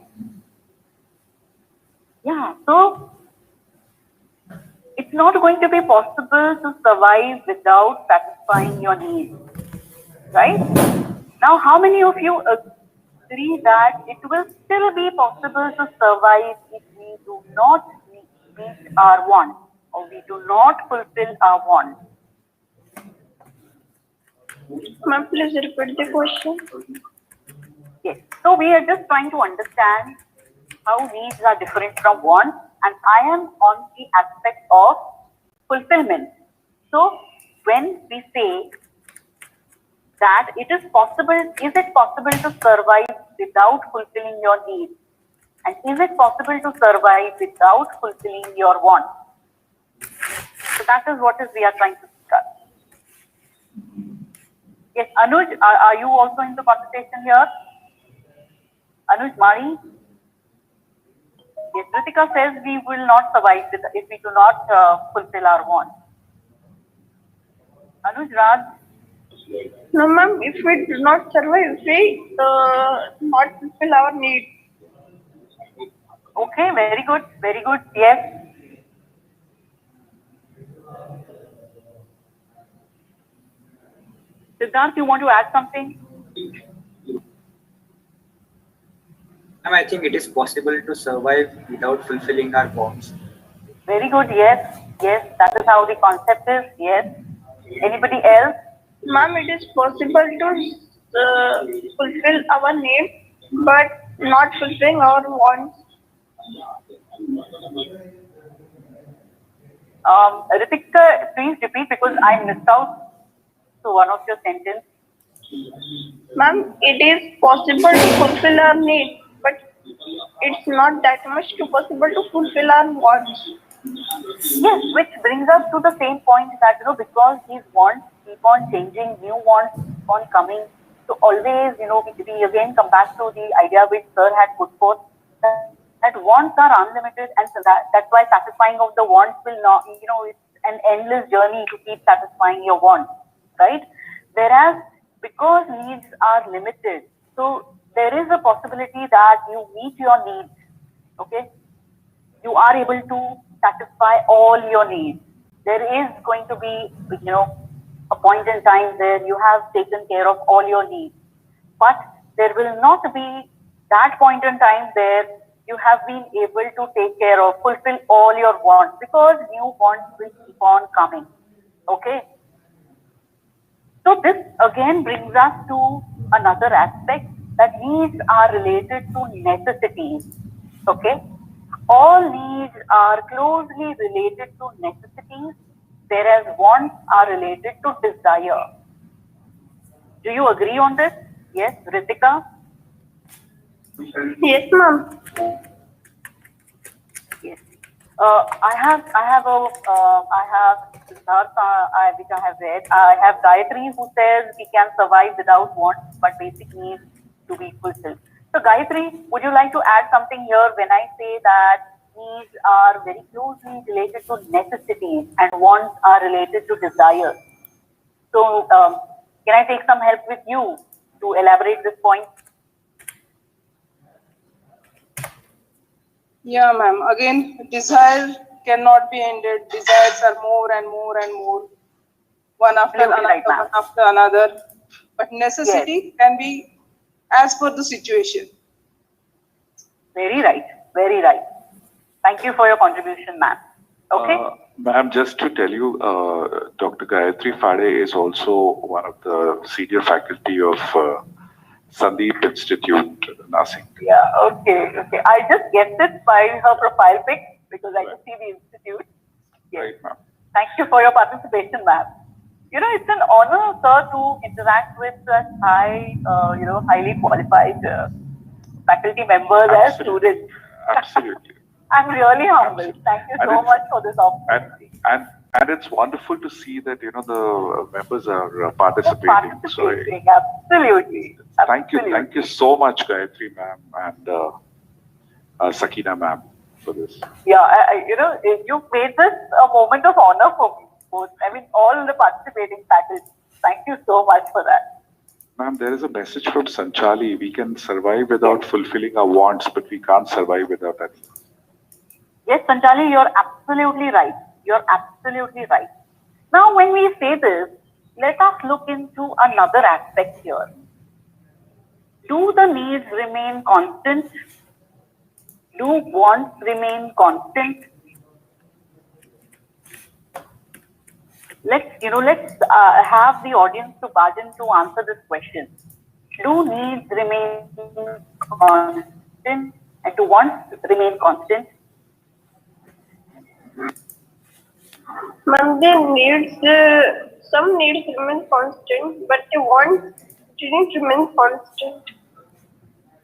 Yeah, so it's not going to be possible to survive without satisfying your needs, right? Now, how many of you agree that it will still be possible to survive if we do not meet our wants or we do not fulfill our wants? Ma'am, please repeat the question. Yes. So we are just trying to understand how needs are different from wants, and I am on the aspect of fulfillment. So when we say that is it possible to survive without fulfilling your needs? And is it possible to survive without fulfilling your wants? So that is what we are trying to discuss. Yes, Anuj, are you also in the conversation here? Anuj Mari? Yes, Ritika says we will not survive if we do not fulfill our wants. Anuj Raj? No, ma'am, if we do not survive, we not fulfill our needs. Okay, very good, very good. Yes. Siddharth, you want to add something? And I think it is possible to survive without fulfilling our wants. Very good, yes. Yes, that is how the concept is. Yes. Anybody else? Ma'am, it is possible to fulfill our needs, but not fulfilling our wants. Ritika, please repeat because I missed out to one of your sentences. Ma'am, it is possible to fulfill our needs, but it's not that much to possible to fulfill our wants. Yes, which brings us to the same point that, because these wants keep on changing, new wants keep on coming. So always, we again come back to the idea which Sir had put forth that wants are unlimited, and so that's why satisfying of the wants will not, it's an endless journey to keep satisfying your wants, right? Whereas because needs are limited, so there is a possibility that you meet your needs, okay? You are able to satisfy all your needs. There is going to be, a point in time where you have taken care of all your needs. But there will not be that point in time where you have been able to take care of, fulfill all your wants, because new wants will keep on coming. Okay? So this again brings us to another aspect that needs are related to necessities. Okay? All needs are closely related to necessities, whereas wants are related to desire. Do you agree on this? Yes, Ritika? Yes, ma'am. Yes. I have Siddhartha, which I have read. I have Gayatri who says we can survive without wants, but basic needs to be fulfilled. So Gayatri, would you like to add something here when I say that needs are very closely related to necessities and wants are related to desires? So can I take some help with you to elaborate this point? Yeah, ma'am. Again, desire cannot be ended. Desires are more and more and more, one after Absolutely another, right, one after another. But necessity can be as per the situation. Very right. Very right. Thank you for your contribution, ma'am. Okay. Ma'am, just to tell you, Dr. Gayatri Phade is also one of the senior faculty of Sandeep Institute, Nasik. Yeah, okay. I just guessed it by her profile pic because I could see the institute. Yes. Right, ma'am. Thank you for your participation, ma'am. It's an honor, sir, to interact with such highly qualified faculty members as students. Absolutely. I'm really humbled. Absolutely. Thank you so much for this opportunity. And it's wonderful to see that the members are participating. Absolutely. Thank you so much, Gayatri ma'am and Sakina ma'am for this. Yeah, you made this a moment of honor for me. Both, all the participating faculty. Thank you so much for that. Ma'am, there is a message from Sanchali. We can survive without fulfilling our wants, but we can't survive without our needs. Yes, Sanchali, you're absolutely right. You're absolutely right. Now, when we say this, let us look into another aspect here. Do the needs remain constant? Do wants remain constant? Let's have the audience to bargain to answer this question. Do needs remain constant and do wants remain constant? Ma'am, some needs remain constant, but the wants didn't remain constant.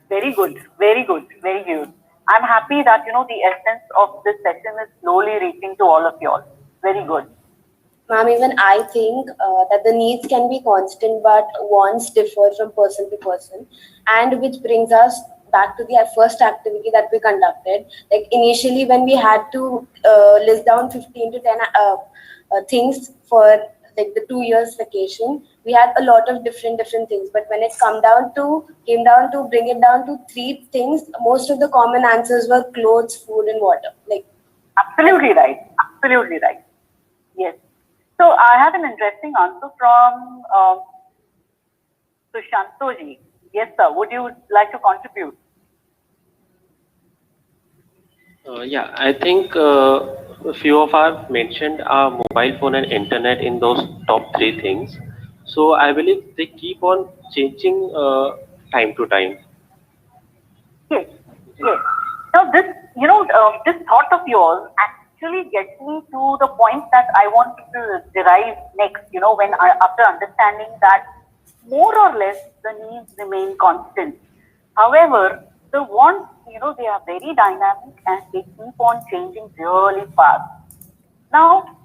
Very good, very good, very good. I'm happy that the essence of this session is slowly reaching to all of you all. Very good. Ma'am, even I think that the needs can be constant, but wants differ from person to person, and which brings us back to the first activity that we conducted. Like initially, when we had to list down 15 to 10 things for like the 2 years vacation, we had a lot of different things. But when it came down to bring it down to three things, most of the common answers were clothes, food, and water. Like Absolutely right. Absolutely right. Yes. So I have an interesting answer from Sushantoji. Yes, sir. Would you like to contribute? Yeah, I think a few of our mentioned our mobile phone and internet in those top three things. So I believe they keep on changing time to time. Yes. Yes. Now this, this thought of yours actually gets me to the point that I want to derive next. After understanding that more or less the needs remain constant. However, the wants, they are very dynamic and they keep on changing really fast. Now,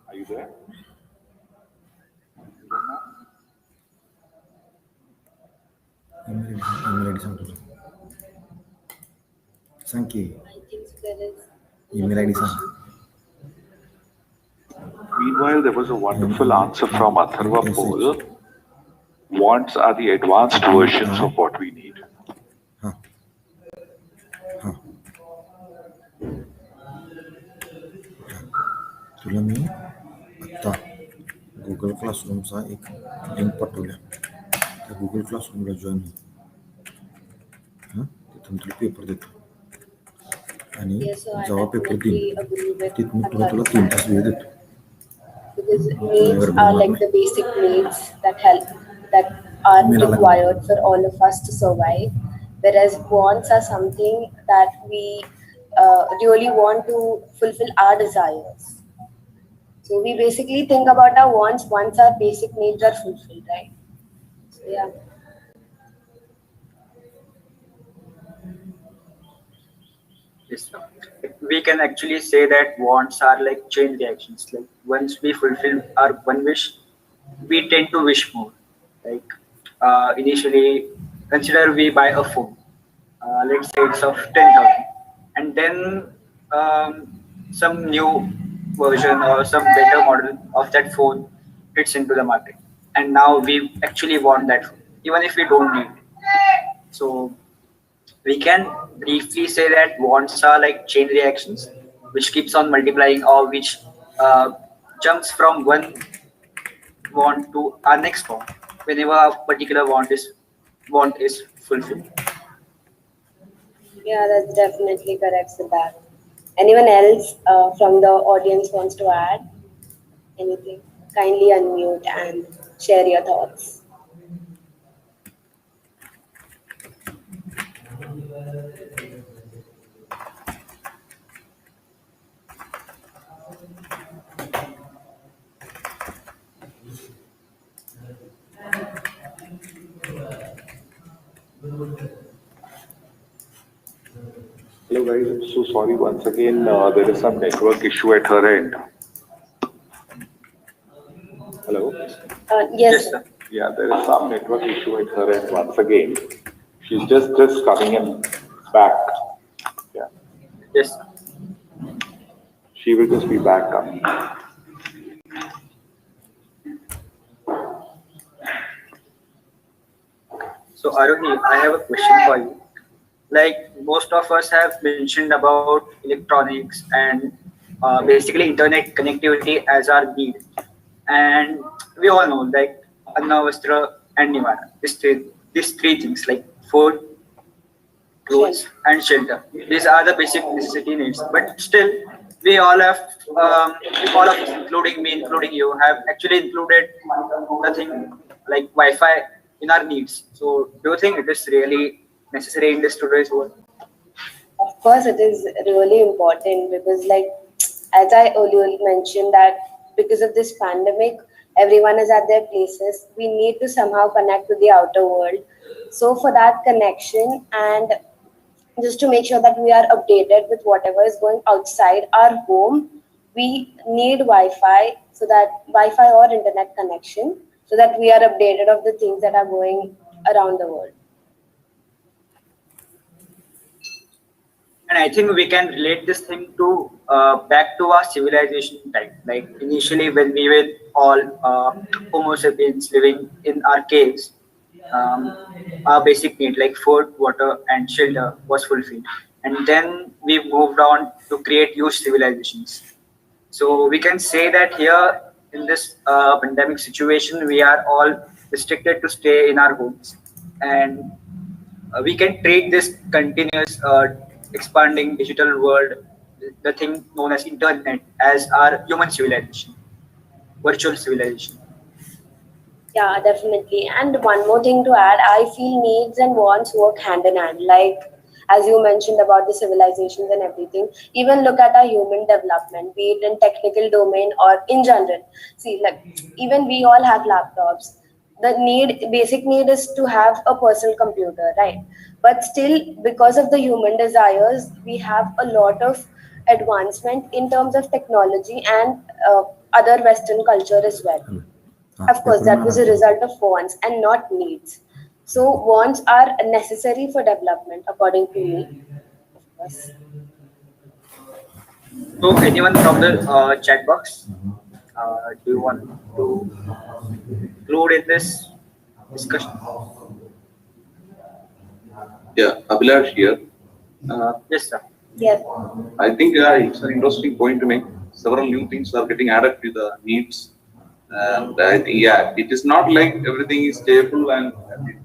Are you there? Sanki. I think there is. Email ID सांग. Meanwhile, there was a wonderful answer from Atharva Paul. Wants are the advanced versions of what we need. हां हां तुला मी आत्ता Google क्लासरूमचा एक link पाठवल्या त्या Google क्लासरूमला join हो हां तिथून तुला पेपर देतो आणि Yes, so I जेव्हा पेपर definitely देईन agree with तिथून तुला Atharva. 3 तास वेळ देतो Because तुला needs गडबड are होणार like नाही the basic needs that are मिळाला का required for all of us to survive, whereas wants are something that we really want to fulfill our desires. So we basically think about our wants once our basic needs are fulfilled, right? So yeah. Yes. We can actually say that wants are like chain reactions. Like once we fulfill our one wish, we tend to wish more. Like initially, consider we buy a phone. Let's say it's of 10,000, and then some new version or some better model of that phone hits into the market, and now we actually want that phone, even if we don't need it. So we can briefly say that wants are like chain reactions which keeps on multiplying or which uh, jumps from one want to our next want whenever a particular want is fulfilled. Yeah, that's definitely correct, Siddharth. Anyone else from the audience wants to add anything? Kindly unmute and share your thoughts. Hello guys, I'm so sorry once again. There is some network issue at her end. Hello? Yes, Yes, sir. sir. Yeah, there is some network issue at her end once again. She's just coming in back. Yeah, Yes, sir. she will just be back coming. So Arohi, I have a question for you. Like most of us have mentioned about electronics and basically internet connectivity as our need, and we all know like Anna, Vastra, and Nivana. These three things like food, clothes, and shelter. These are the basic necessity needs. But still, we all have, all of us, including me, including you, have actually included nothing like Wi-Fi in our needs. So, do you think it is really necessary in this today's world? Of course, it is really important because, like, as I earlier mentioned, that because of this pandemic, everyone is at their places. We need to somehow connect to the outer world. So, for that connection and just to make sure that we are updated with whatever is going outside our home. We need Wi-Fi, so that Wi-Fi or internet connection, so that we are updated of the things that are going around the world. And I think we can relate this thing to back to our civilization time. Like initially, when we were all Homo sapiens living in our caves, um, our basic need like food, water, and shelter was fulfilled. And then we moved on to create huge civilizations. So we can say that here in this pandemic situation, we are all restricted to stay in our homes, and we can treat this continuous expanding digital world, the thing known as internet, as our human civilization, virtual civilization. Yeah, definitely. And one more thing to add, I feel needs and wants work hand in hand. Like, as you mentioned about the civilizations and everything, even look at our human development, be it in technical domain or in general. See, like, even we all have laptops. The basic need is to have a personal computer, right? But still, because of the human desires, we have a lot of advancement in terms of technology and other Western culture as well. Of course, that was a result of wants and not needs. So wants are necessary for development, according to me. Of course. So, anyone from the chat box, do you want to include in this discussion? Yeah, Abhilash here. Yes, sir. Yes. I think it's an interesting point to make. Several new things are getting added to the needs, and I think it is not like everything is stable and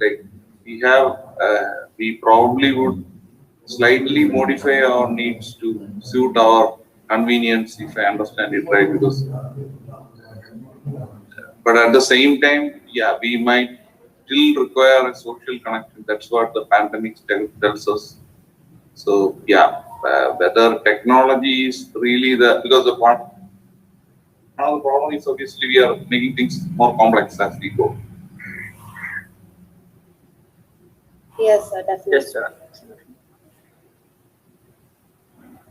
like we probably would slightly modify our needs to suit our convenience, if I understand it right. Because, but at the same time, we might still require a social connection. That's what the pandemic tells us. So whether technology is really because the part now the problem is obviously we are making things more complex as we go. Yes, sir, definitely. Yes, sir.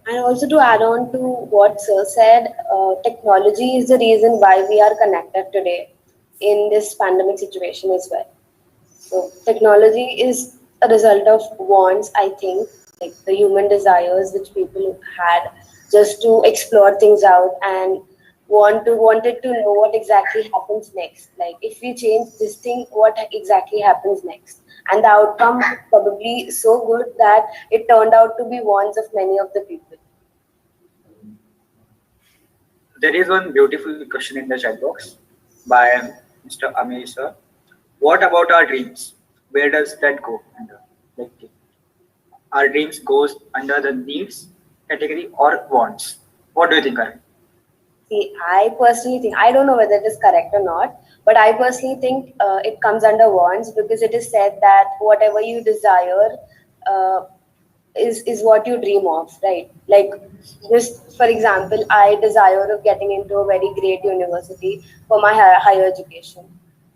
And also to add on to what Sir said, technology is the reason why we are connected today in this pandemic situation as well. So technology is a result of wants, I think, like the human desires which people had just to explore things out and wanted to know what exactly happens next. Like if we change this thing, what exactly happens next? And the outcome was probably so good that it turned out to be wants of many of the people. There is one beautiful question in the chat box by Mr. Amir sir. What about our dreams? Where does that go under? Like, our dreams goes under the needs category or wants? What do you think, Arun? See, I personally think, I don't know whether it is correct or not, but I personally think it comes under wants, because it is said that whatever you desire uh, is what you dream of, right? Like, just for example, I desire of getting into a very great university for my higher education.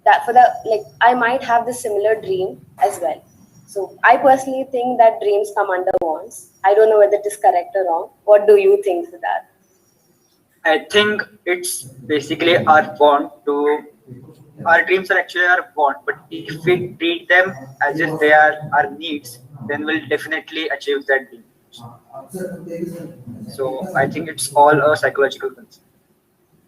That for the like, I might have the similar dream as well. So I personally think that dreams come under wants. I don't know whether it is correct or wrong. What do you think of that? I think it's basically our want to. Our dreams are actually our want, but if we treat them as if they are our needs, then we'll definitely achieve that dream. So I think it's all a psychological concern.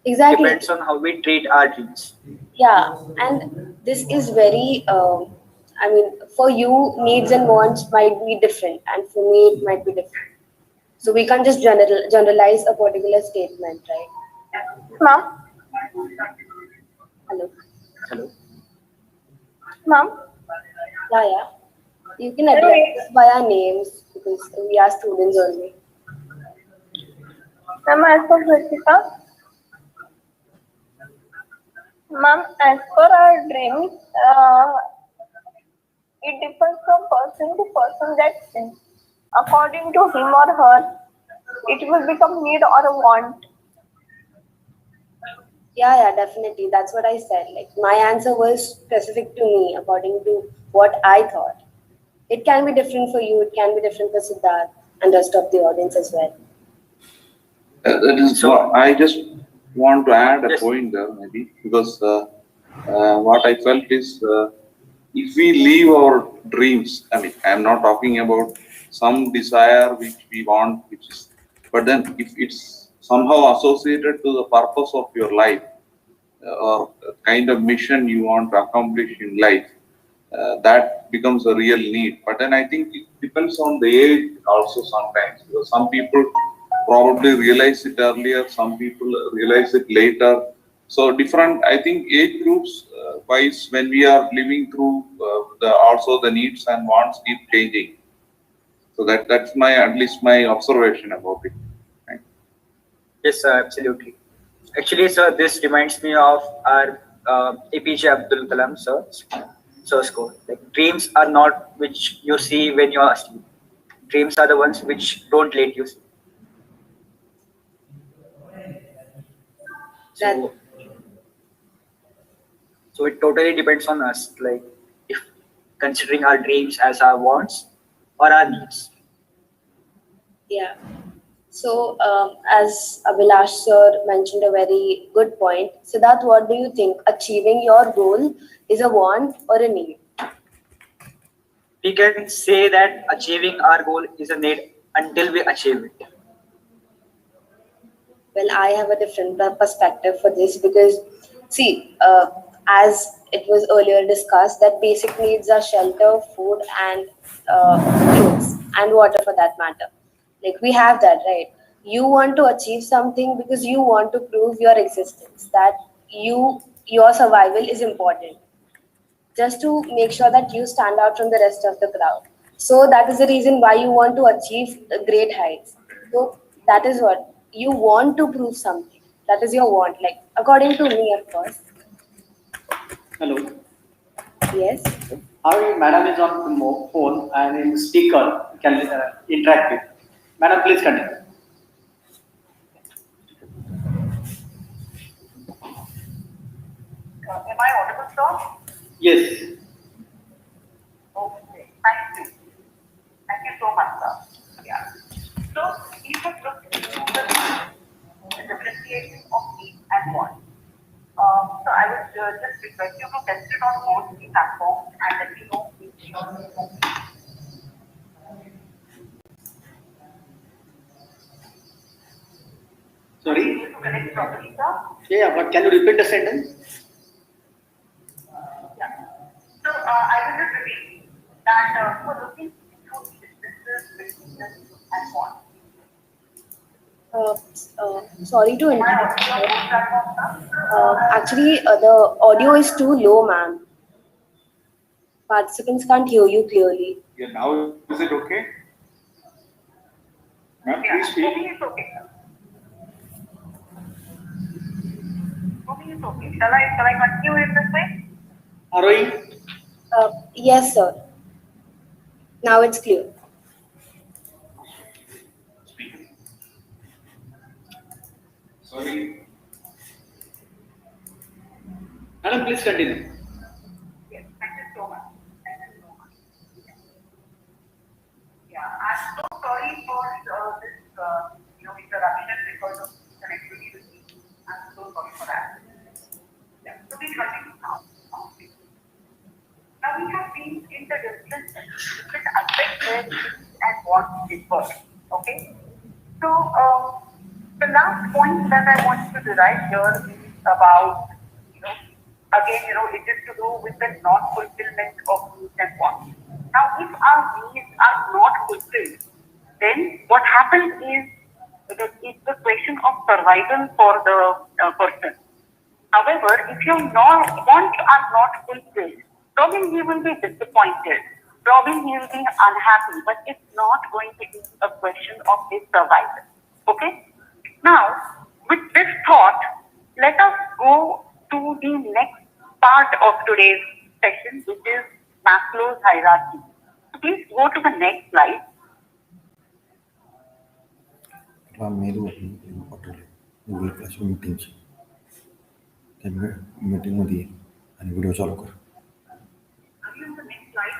Exactly. Depends on how we treat our dreams. Yeah, and this is very, I mean, for you, needs and wants might be different, and for me, it might be different. So we can't just generalize a particular statement, right? Ma'am, Hello. Hello. ma'am, Yeah. You can address us by our names because we are students only. ma'am, as for Ritika, ma'am, as per our dreams, it differs from person to person. That according to him or her, it will become need or a want. Yeah, definitely. That's what I said. Like my answer was specific to me according to what I thought. It can be different for you, it can be different for Siddharth and rest of the audience as well. That is So- what I just want to add a Yes. point there, maybe, because what I felt is if we leave our dreams, I mean, I'm not talking about some desire which we want, which is, but then if it's somehow associated to the purpose of your life or a kind of mission you want to accomplish in life, that becomes a real need. But then I think it depends on the age also sometimes, because some people probably realize it earlier, some people realize it later. So different, I think age groups wise, when we are living through also the needs and wants keep changing. So that's my, at least my observation about it. Right. Yes, sir, absolutely. Actually, sir, this reminds me of our APJ Abdul Kalam sir's quote. Like, dreams are not which you see when you are asleep. Dreams are the ones which don't let you sleep. So, so it totally depends on us, like if considering our dreams as our wants or our needs. Yeah. So, as Abhilash sir mentioned a very good point, Siddharth, what do you think? Achieving your goal is a want or a need? We can say that achieving our goal is a need until we achieve it. Well, I have a different perspective for this because, see, as it was earlier discussed, that basic needs are shelter, food, and clothes, and water for that matter. Like, we have that, right? You want to achieve something because you want to prove your existence, that your survival is important, just to make sure that you stand out from the rest of the crowd. So that is the reason why you want to achieve great heights. So that is what you want to prove something. That is your want, like according to me, of course. Hello. Yes. Our madam is on the phone and in speaker can interact with. Madam, please continue. Am I audible, sir? Yes. Okay, thank you. Thank you so much, sir. Yeah. So we have looked into the differentiation of needs and wants. So I would just request you to test it on both the platforms and let me know which is okay. Sorry? Are you able to connect properly, sir? Yeah, but can you repeat the sentence? Yeah. So I will just repeat that we're looking into the differences between the needs and wants. Sorry to Am I interrupt. audible on both platforms, sir? Actually, the audio is too low, ma'am. Participants can't hear you clearly. Yeah, now is it okay? Ma'am, Yeah, please for speak. me it's okay, sir. For me it's okay. Shall I continue in this way? Aroi? Yes, sir. Now it's clear. Sorry. Madam, please continue. Yes, thank you so much. Thank you so much. Yeah, I'm so sorry for this interruption because of connectivity with me. I'm so sorry for that. Yeah, so we continue now. Okay. Now we have been in the different aspects where needs and wants differ. Okay. So the last point that I want to derive here is about, again, it is to do with the non-fulfillment of needs and wants. Now, if our needs are not fulfilled, then what happens is that it's the question of survival for the person. However, if your wants are not fulfilled, probably he will be disappointed. Probably he will be unhappy, but it's not going to be a question of his survival. Okay? Now, with this thought, let us go to the next part of today's session, which is Maslow's hierarchy. So please go to the next slide. Meru पाठवले Google classroom मीटिंगची त्यामुळे मीटिंगमध्ये आणि video चालू कर. Are you on the next slide?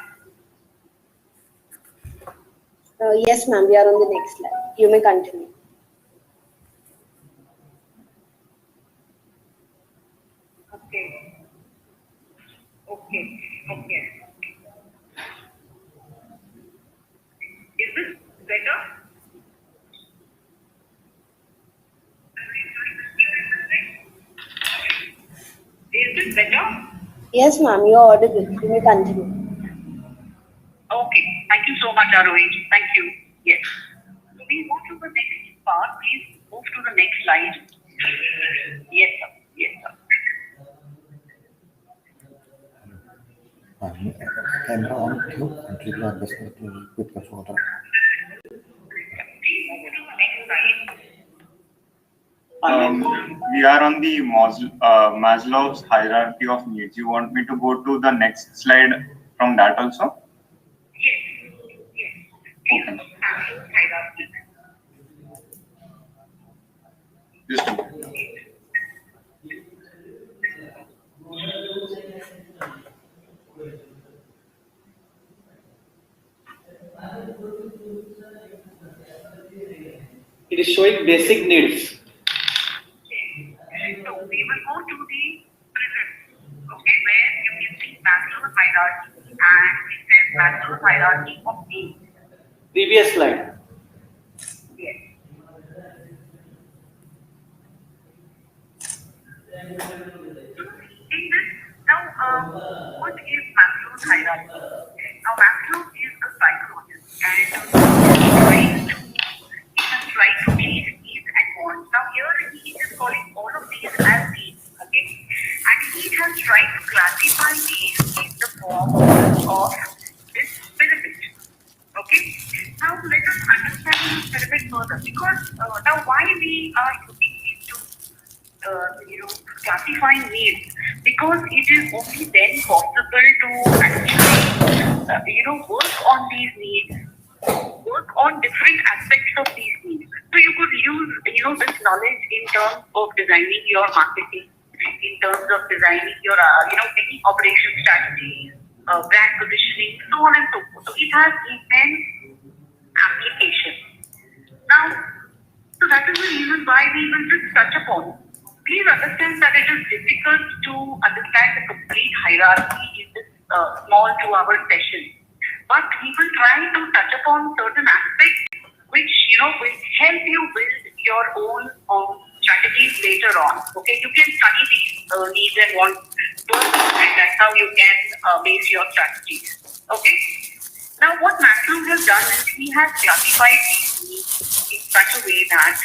Yes, ma'am, we are on the next slide. You may continue. Okay. Okay. Okay. Is this better? Is this better? Yes, ma'am, you are audible. You may continue. Okay. Thank you so much, Arohit. Thank you. Yes. So we move to the next part. Please move to the next slide. Yes, sir. Yes, sir. Camera on ठेव आणि ट्रिपला अभ्यास करतो repeat कर स्वतः. Please move to the next slide. We are on the Maslow's hierarchy of needs. You want me to go to the next slide from that also? Yes. Yes. Okay. Maslow's hierarchy. Just a minute. It is showing basic needs. So we will go to the present, okay, where you can see Maslow's hierarchy, and it says Maslow's hierarchy of needs. Previous slide. Yes. In this, now, what is Maslow's hierarchy? Now, Maslow is a psychologist, and he has tried to change needs and wants. Now, here he is calling all of these as needs, okay? And he has tried to classify these in the form of this pyramid, okay? Now, let us understand this pyramid further, because now why we are looking into classifying needs, because it is only then possible to actually, work on these needs, work on different aspects of these needs. So you could use, this knowledge in terms of designing your marketing, in terms of designing your, any operation strategies, brand positioning, so on and so forth. So it has immense application. Now, so that is the reason why we will just touch upon. Please understand that it is difficult to understand the complete hierarchy in this small 2-hour session. But we will try to touch upon certain aspects which, will help you build your own strategies later on. Okay, you can study these needs and wants first, and that's how you can base your strategies. Okay. Now, what Maslow has done is he has classified these needs in such a way that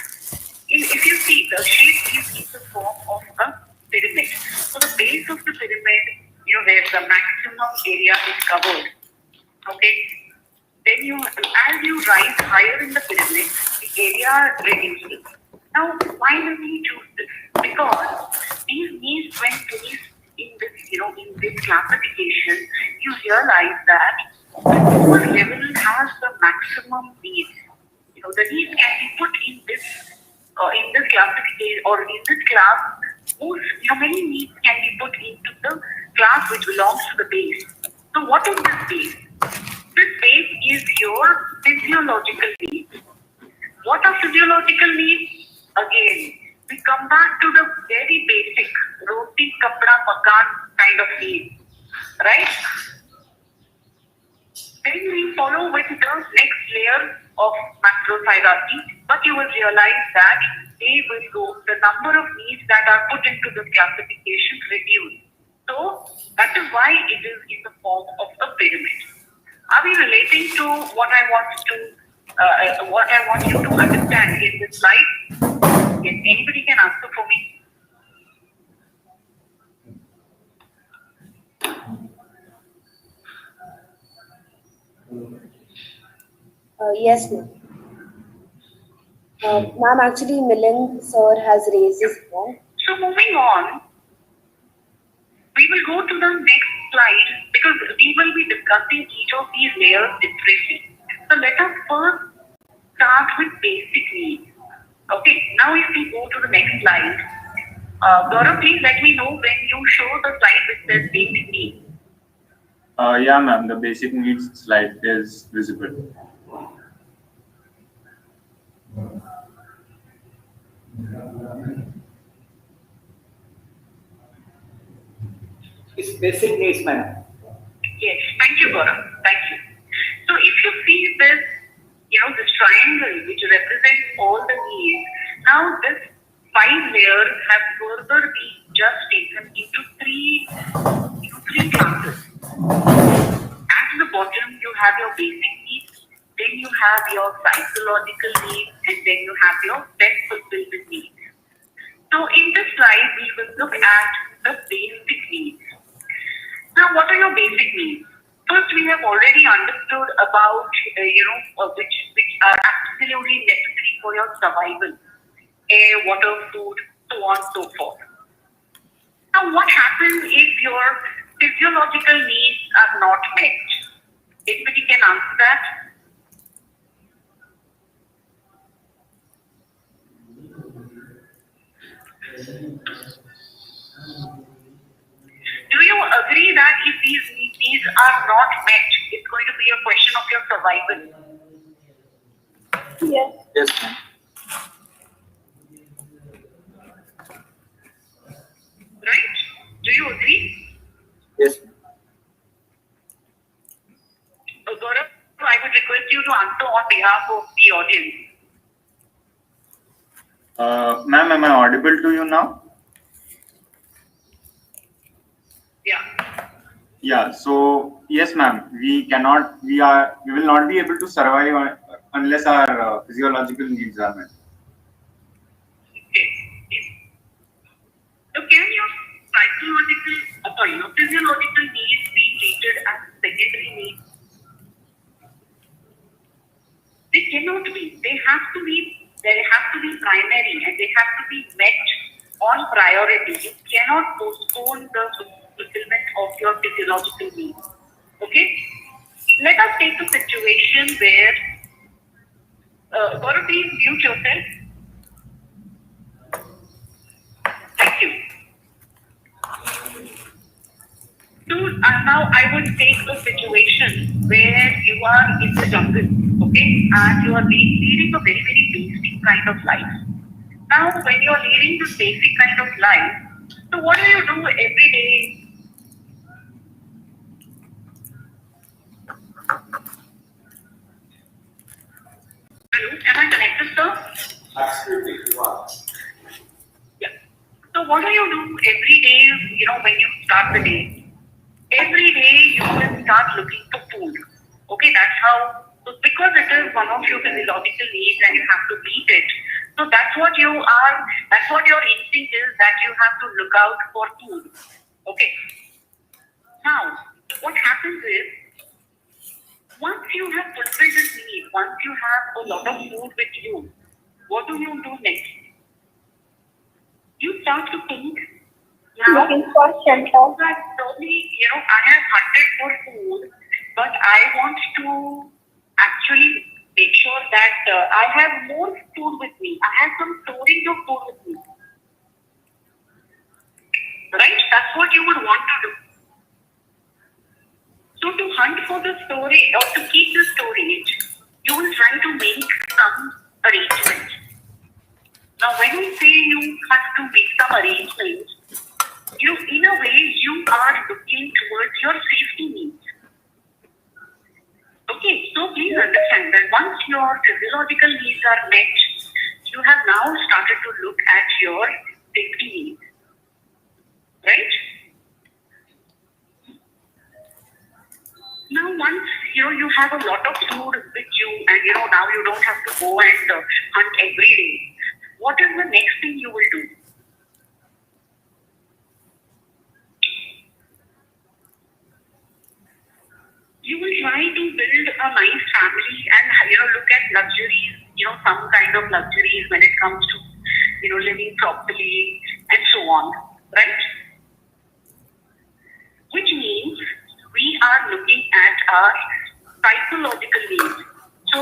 if you see, the shape is in the form of a pyramid. So the base of the pyramid, where the maximum area is covered. Okay. Then as you rise higher in the pyramid, the area reduces. Now, why do we choose this? Because these needs, when placed in this, in this classification, you realize that the lower level has the maximum needs. The needs can be put in this classification or in this class. Many needs can be put into the class which belongs to the base. So what is this base? This base is your physiological needs. What are physiological needs? Again, we come back to the very basic roti, kapda, makan kind of needs, right? Then we follow with the next layer of Maslow's hierarchy, but you will realize that the number of needs that are put into this classification reduce. So that is why it is in the form of a pyramid. Are we relating to what I want you to understand in this slide? Yes, anybody can answer for me. Yes, ma'am. Ma'am, actually, Milind sir has raised his hand. So moving on, we will go to the next slide because we will be discussing each of these layers separately. So let us first start with basic needs. Okay, now if we go to the next slide, Gaurav, please let me know when you show the slide which says basic needs. Yeah, ma'am, the basic needs slide is visible. It's basic needs, madam. Yes, thank you, Gaurav. Thank you. So if you see this, this triangle which represents all the needs, now this 5 layers have further been just taken into three classes. At the bottom, you have your basic needs, then you have your psychological needs, and then you have your self-fulfillment needs. So in this slide, we will look at the basic needs. Now, what are your basic needs? First, we have already understood about, which are absolutely necessary for your survival. Air, water, food, so on and so forth. Now, what happens if your physiological needs are not met? Anybody can answer that? Do you agree that if these needs are not met, it's going to be a question of your survival? Yes. Yes, ma'am. Right? Do you agree? Yes, ma'am. Gaurav, I would request you to answer on behalf of the audience. Ma'am, am I audible to you now? Yeah. Yeah. So yes, ma'am. We will not be able to survive unless our physiological needs are met. Okay. So can your physiological needs be treated as secondary needs? They cannot be. They have to be primary, and they have to be met on priority. You cannot postpone the fulfillment of your physiological needs. Okay? Let us take a situation where Gaurav, please mute yourself. Thank you. So now I would take a situation where you are in the jungle, okay, and you are leading a very, very basic kind of life. Now, when you are leading this basic kind of life, so what do you do every day? Hello, am I connected, sir? Absolutely, you are. Yeah. So what do you do every day, when you start the day? Every day you will start looking for food. Okay, that's how, because it is one of your physiological needs and you have to meet it. So that's what your instinct is, that you have to look out for food. Okay. Now, what happens is, once you have fulfilled this need, once you have a lot of food with you, what do you do next? You start to think, now, Looking for shelter. Probably, I have hunted for food, but I want to actually make sure that I have more food with me. I have some storage of food with me. Right? That's what you would want to do. So to hunt for the storage or to keep the storage, you will try to make some arrangements. Now, when we say you have to make some arrangements, in a way, you are looking towards your safety needs. Okay, so please understand that once your physiological needs are met, you have now started to look at your safety needs. Right? Now, once you have a lot of food with you, and now you don't have to go and hunt every day, what is the next thing you will do? You will try to build a nice family and look at luxuries, some kind of luxuries when it comes to living properly and so on, right? Which means we are looking at our psychological needs. So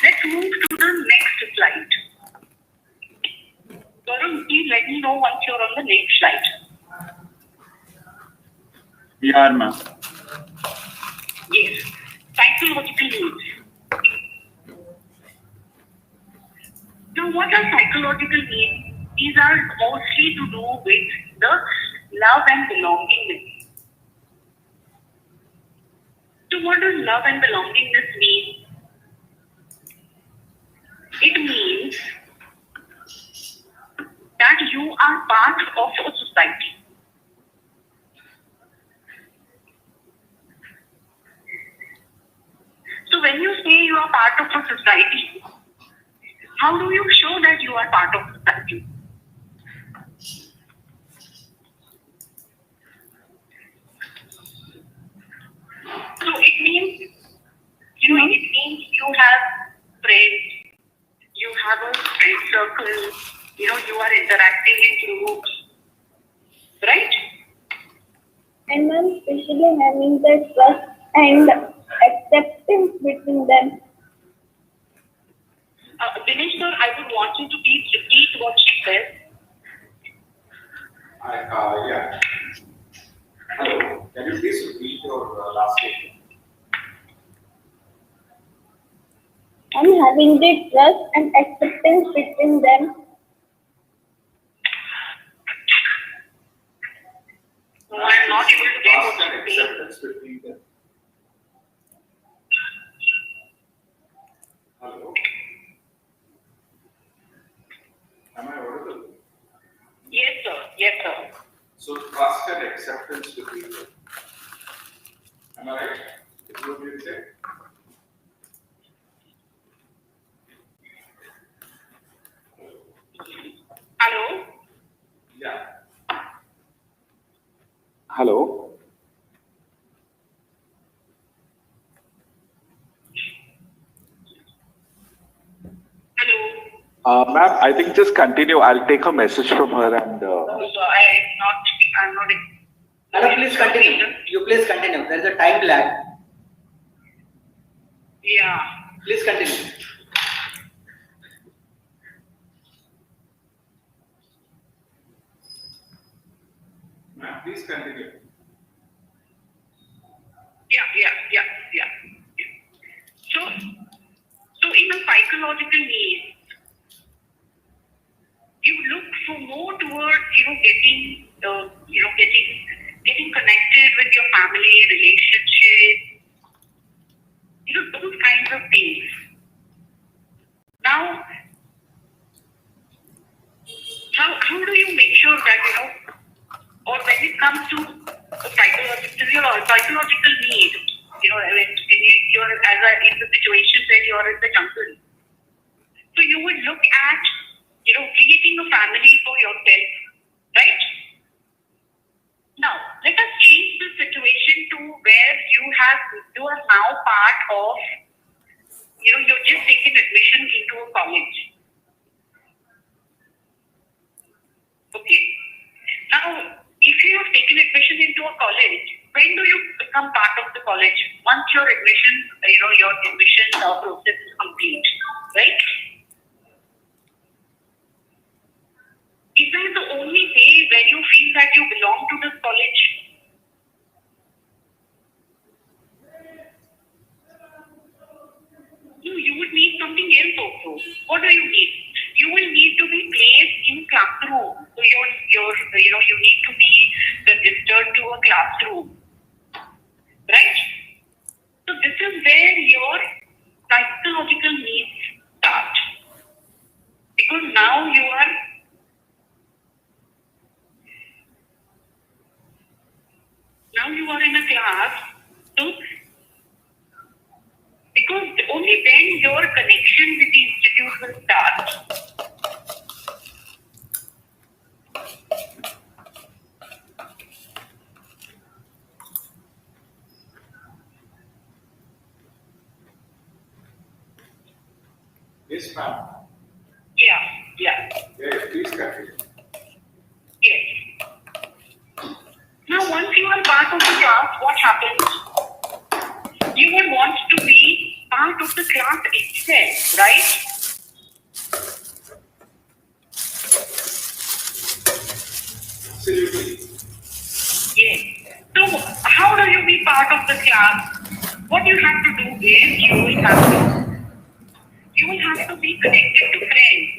let's move to the next slide. Gaurav, please let me know once you're on the next slide. We are, ma'am. Yes, psychological needs. Now, what are psychological needs? These are mostly to do with the love and belonging. So what does love and belongingness mean? It means that you are part of a society. So when you say you are part of a society, how do you show that you are part of society? So it means, it means you have friends, you have a friend circle, you are interacting in groups, right? And ma'am, especially having the trust and acceptance between them. Dinesh sir, I would want you to please repeat what she said. Yeah. Hello. Can you please repeat your last statement? And having the trust and acceptance between them. No, I'm not able to get what Trust and you say. acceptance between them. Hello. Am I audible? Yes, sir. Yes, sir. So trust and acceptance between them. Am I right? Is what you say? Hello? Yeah. Hello. Hello? Ma'am, I think just continue. I'll take a message from her and. So I'm not. Madam, please continue. You please continue. There is a time lag. Yeah. Please continue. Ma'am, please continue. Yeah. So in a psychological need, you look for more towards, getting connected with your family, relationship, those kinds of things. Now, how do you make sure that, or when it comes to a psychological need, when you're in the situation where you're in the jungle, so you would look at, creating a family for yourself, right? Now, let us change the situation to where you are now part of, you're just taking admission into a college. Okay. Now, if you have taken admission into a college, when do you become part of the college? Once your admission, your admission process is complete, right? Is that the only way where you feel that you belong to this college? No, you would need something else also. What do you need? You will need to be placed in classroom. So you need to be registered to a classroom, right? So this is where your psychological needs start, because now you are in a class. So because only then your connection with the institute will start. Yes, ma'am. Yeah. Please continue. Yes. Now, once you are part of the class, what happens? You would want to be part of the class itself, right? Absolutely. Yes. So, how do you be part of the class? What you have to do is you will have to be connected to friends.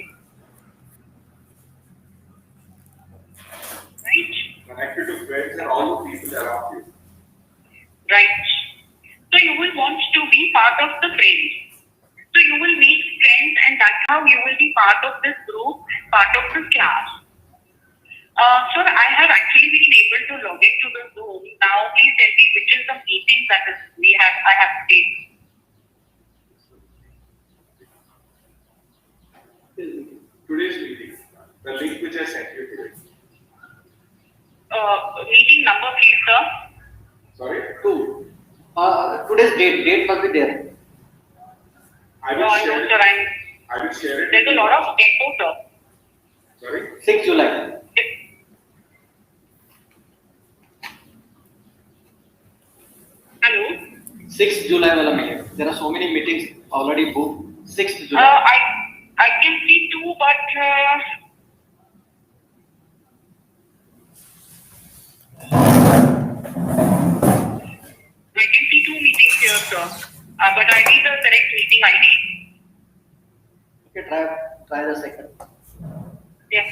Right? Connected to friends and all the people around you. Right. So you friends. So you will meet friends, and that's how you will be part of this group, part of this class. Sir, I have actually been able to log into the Zoom. Now, please tell me which is the meeting that is I have to take. Today's meeting, the link which I sent you today. Meeting number, please, sir. Sorry? 2. Today's date must be there. I No, I know, sir. will share it. There's a lot of info, sir. Sorry? 6 July. Hello? 6 July wala meeting. There are so many meetings already booked. 6th July. I can see 2, but I can see 2 meetings here, sir. But I need the correct meeting ID. Okay, try the second. Yes.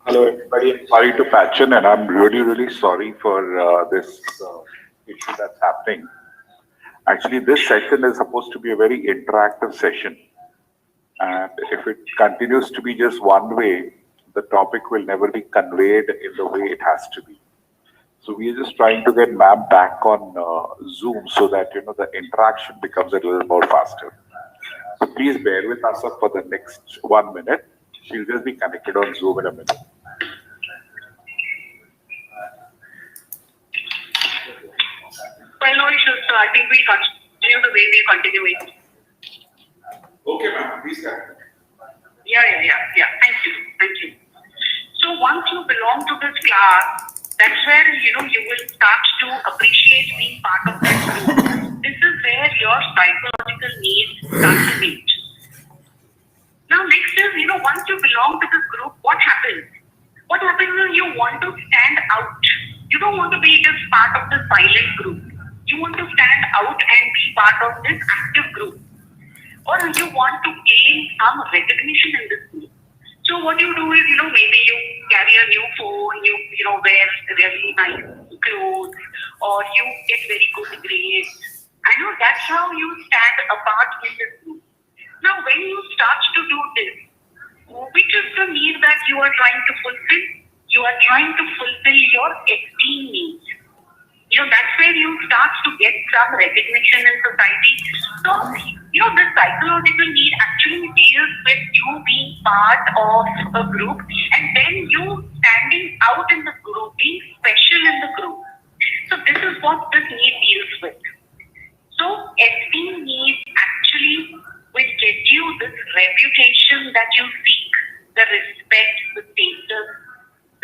Hello, everybody. Sorry to patch in, and I'm really sorry for this issue that's happening. Actually, this session is supposed to be a very interactive session. And if it continues to be just one way, the topic will never be conveyed in the way it has to be. So we are just trying to get ma'am back on Zoom so that, the interaction becomes a little more faster. So please bear with us for the next 1 minute. She'll just be connected on Zoom in a minute. Well, no issues, sir. I think we'll continue the way we're continuing. Okay, ma'am. Please connect. Yeah. Thank you. So once you belong to this class, that's where, you will start to appreciate being part of this group. This is where your psychological needs start to meet. Now, next is, once you belong to this group, what happens? What happens is you want to stand out. You don't want to be just part of the silent group. You want to stand out and be part of this active group. Or you want to gain some recognition in this group. So what you do is, maybe you carry a new phone, you wear really nice clothes, or you get very good grades. I know that's how you stand apart in this group. Now, when you start to do this, which is the need that you are trying to fulfill? You are trying to fulfill your esteem needs. That's where you start to get some recognition in society. So, the psychological need actually deals with you being part of a group and then you standing out in the group, being special in the group. So, this is what this need deals with. So, esteem needs actually will get you this reputation that you seek, the respect, the status,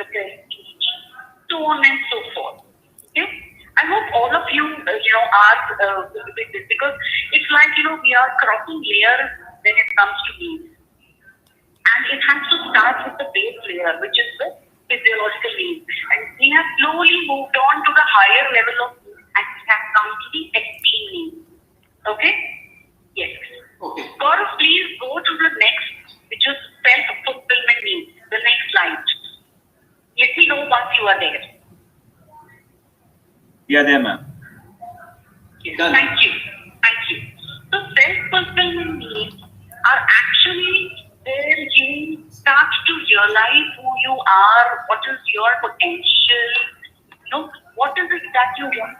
the prestige, so on and so forth. Okay? I hope all of you, are with this because it's like, we are crossing layers when it comes to needs. And it has to start with the base layer, which is the physiological needs. And we have slowly moved on to the higher level of needs and we have come to the esteem needs. Okay? Yes. Okay. Gaurav, please go to the next, which is self-fulfillment needs. The next slide. Let me know once you are there. Yeah, there, ma'am. Yes. Thank you. So self-fulfillment needs are actually where you start to realize who you are, what is your potential, what is it that you want.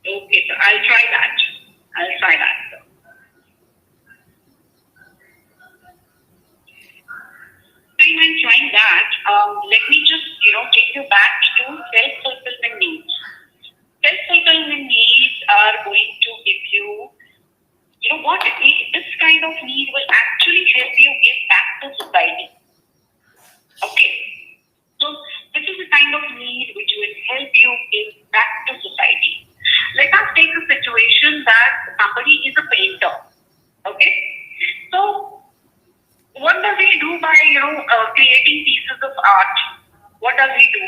Okay, so I'll try that. Sir. So when trying that, let me just, take you back to self-fulfillment needs. Self-fulfillment needs are going to give you art, what does he do?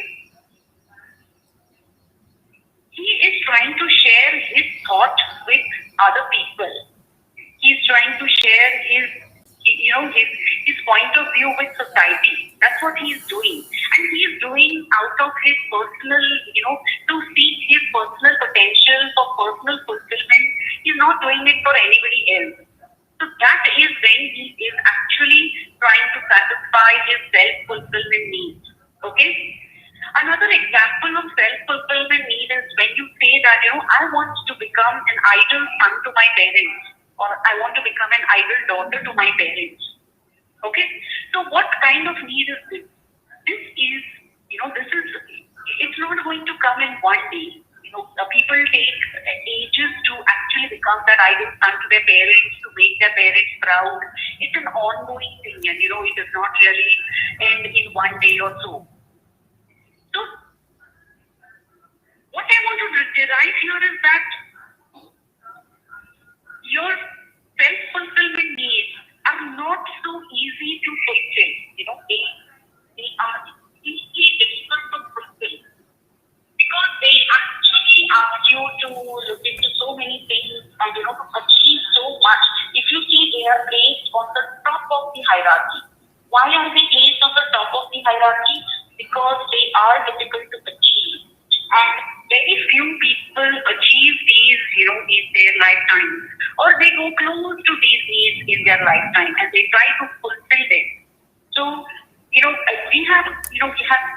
He is trying to share his thought with other people. He's trying to share his point of view with society. That's what he is doing. And he is doing out of his personal, to seek his personal potential for personal fulfillment. He's not doing it for anybody else. So that is when he is actually trying to satisfy his self-fulfillment needs. Okay? Another example of self-fulfillment need is when you say that, I want to become an idol son to my parents, or I want to become an idol daughter to my parents. Okay? So what kind of need is this? This is, it's not going to come in one day. People take ages to actually become that idol son to their parents, to make their parents proud. It's an ongoing thing, and it does not really end in one day or so. So, what I want to derive here is that your self-fulfillment needs are not so easy to fulfill. They are easily difficult to fulfill because they actually ask you to look into so many things and to achieve so much. If you see, they are placed on the top of the hierarchy. Why are they placed on the top of the hierarchy? Because they are difficult to achieve. And very few people achieve these, in their lifetime. Or they go close to these needs in their lifetime and they try to fulfill them. So, we have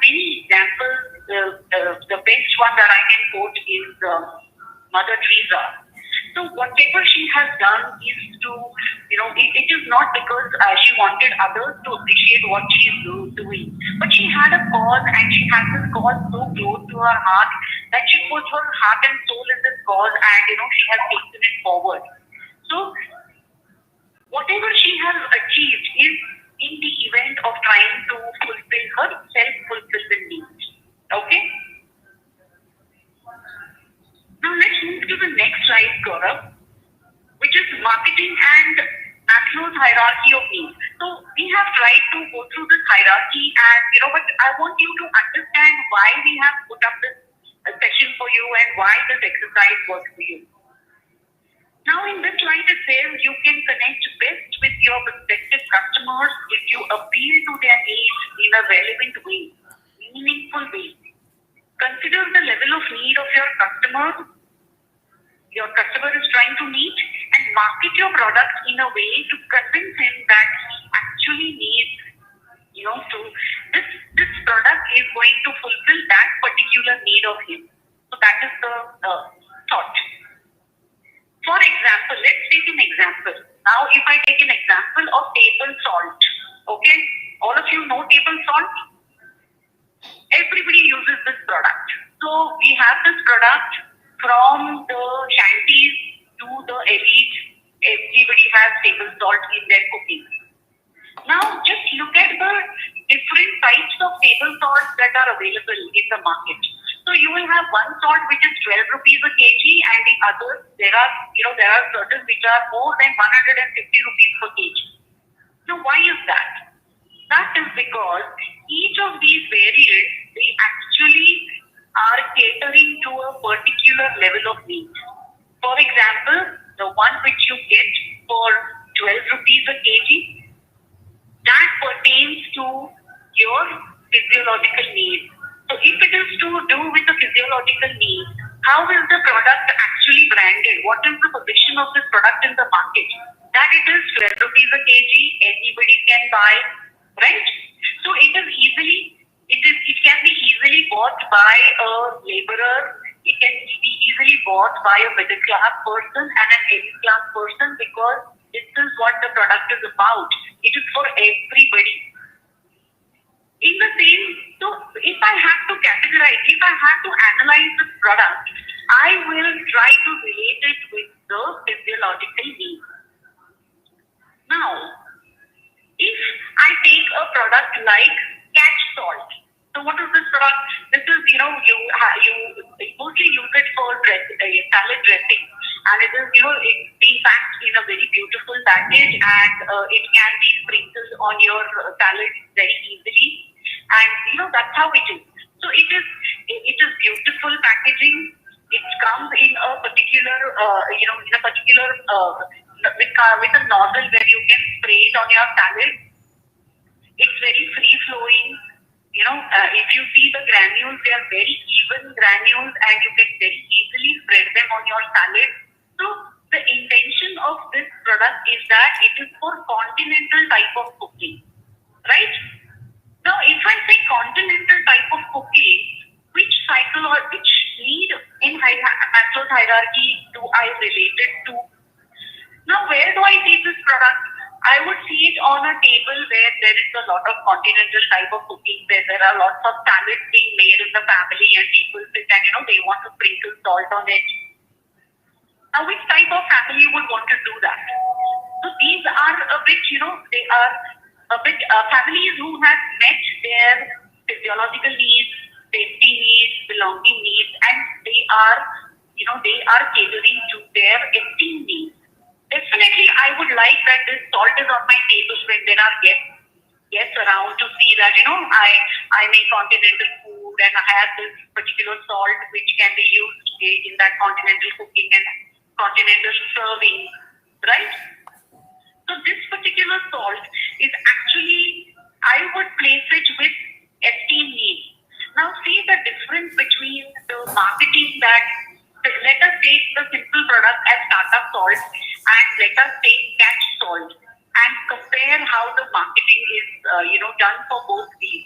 many examples. The best one that I can quote is Mother Teresa. So whatever she has done is to, it is not because she wanted others to appreciate what she is doing, but she had a cause and she had this cause so close to her heart that she put her heart and soul in this cause and, she has taken it forward. So whatever she has achieved is in the event of trying to fulfill her self-fulfillment needs. Okay? Now let's move to the next slide, Gaurav, which is marketing and Maslow's hierarchy of needs. So we have tried to go through this hierarchy and, but I want you to understand why we have put up this session for you and why this exercise works for you. Now in this slide it says you can connect best with your prospective customers if you appeal to their needs in a relevant way, meaningful way. Consider the level of need of your customer is trying to meet, and market your product in a way to convince him that he actually needs, this product is going to fulfill that particular need of him. So that is the thought. For example, let's take an example. Now, if I take an example of table salt, okay? All of you know table salt? Everybody uses this product. So we have this product from the shanties to the elite. Everybody has table salt in their cooking. Now just look at the different types of table salt that are available in the market. So you will have one salt which is 12 rupees a kg, and the others, there are certain which are more than 150 rupees per kg. Now why is that? That is because each of these variants, they actually are catering to a particular level of need. For example, the one which you get for 12 rupees a kg, that pertains to your physiological needs. So if it is to do with the physiological needs, how is the product actually branded? What is the position of this product in the market? That it is 12 rupees a kg, anybody can buy, right? So it can be easily bought by a laborer. It can be easily bought by a middle class person and an elite class person, because this is what the product is about. It is for everybody. In the same, so if I have to categorize, if I have to analyze this product, I will try to relate it with the physiological needs. Now, if I take a product like catch salt, so what is this product? This is, you mostly use it for salad dressing, and it is, it's being packed in a very beautiful package, and it can be sprinkled on your salad very easily. and that's how it is. So it is beautiful packaging. It comes in a particular with a nozzle where you can spray it on your salad. It's very free flowing. If you see the granules, they are very even granules, and you can very easily spread them on your salad. So the intention of this product is that it is for continental type of cooking, right? Now, if I say continental type of cooking, which cycle or which need in Maslow's hierarchy do I relate it to? Now, where do I see this product? I would see it on a table where there is a lot of continental type of cooking, where there are lots of salads being made in the family, and people sit and they want to sprinkle salt on it. Now, which type of family would want to do that? So these are a bit, they are a bit families who have met their physiological needs, safety needs, belonging needs, and they are catering to their esteem needs. Definitely, I would like that this salt is on my table when there are guests around, to see that I make continental food and I have this particular salt which can be used in that continental cooking and continental serving, right? So this particular salt is actually, I would place it with esteem needs. Now see the difference between the marketing that, let us take the simple product as startup salt and let us take catch salt and compare how the marketing is done for both these.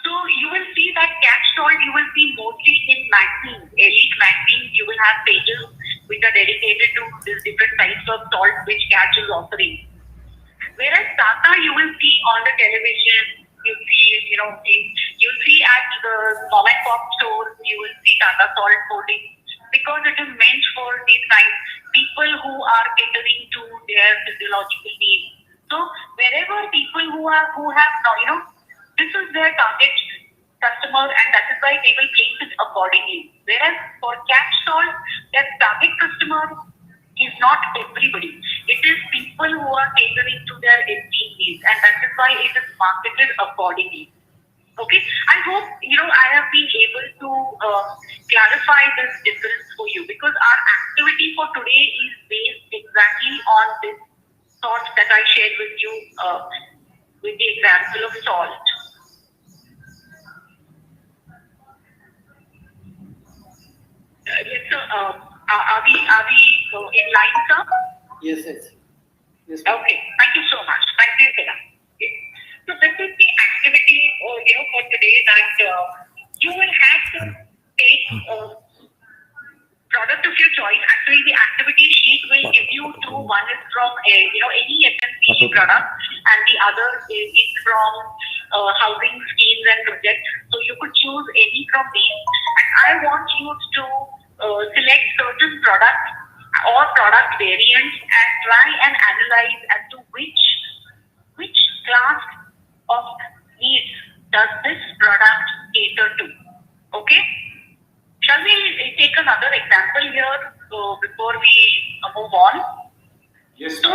So you will see that catch salt you will see mostly in magazines, elite magazines. You will have pages which are dedicated to these different types of salt which catch is offering. Whereas Tata you will see on the television, you'll see at the mom and pop stores, you will see Tata salt holding, because it is meant for these kinds people who are catering to their physiological needs. So wherever people who have now, this is their target customer, and that is why they will place it accordingly. Whereas for catch salt, their target customer is not everybody. It is people who are catering to their esteem needs, and that is why it is marketed accordingly. Okay, I hope I have been able to clarify this difference for you, because our activity for today is based exactly on this thought that I shared with you with the example of salt. Yes, sir. Are we in line, sir? Yes. Okay. Thank you so much. Thank you for that. Okay. So this is the activity, for today, that you will have to take product of your choice. Actually, the activity sheet will give you two. One is from any FMCG product, and the other is from housing schemes and projects. So you could choose any from these, and I want you to select certain products or product variants and try and analyze as to which class of needs does this product cater to. Okay? Shall we take another example here before we move on? Yes, sir.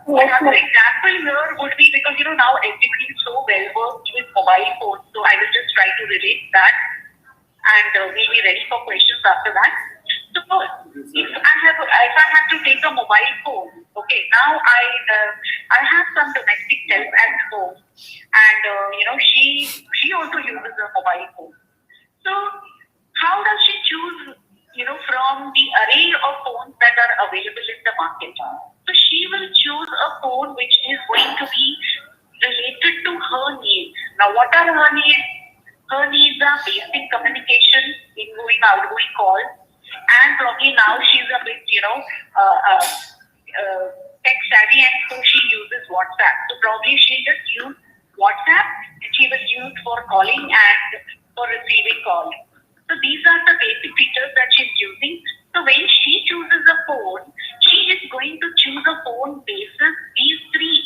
Another example here would be, because now everybody is so well versed with mobile phones, so I will just try to relate that, and we'll be ready for questions after that. So if I have to take a mobile phone, okay, now I have some domestic help at home, and she also uses a mobile phone. So how does she choose from the array of phones that are available in the market? So she will choose a phone which is going to be related to her needs. Now, what are her needs? Her needs are basic communication, ingoing, outgoing calls, and probably now she's a bit, tech savvy, and so she uses WhatsApp. So probably she'll just use WhatsApp, and she will use for calling and for receiving calls. So these are the basic features that she's using. So when she chooses a phone, she is going to choose a phone basis these three: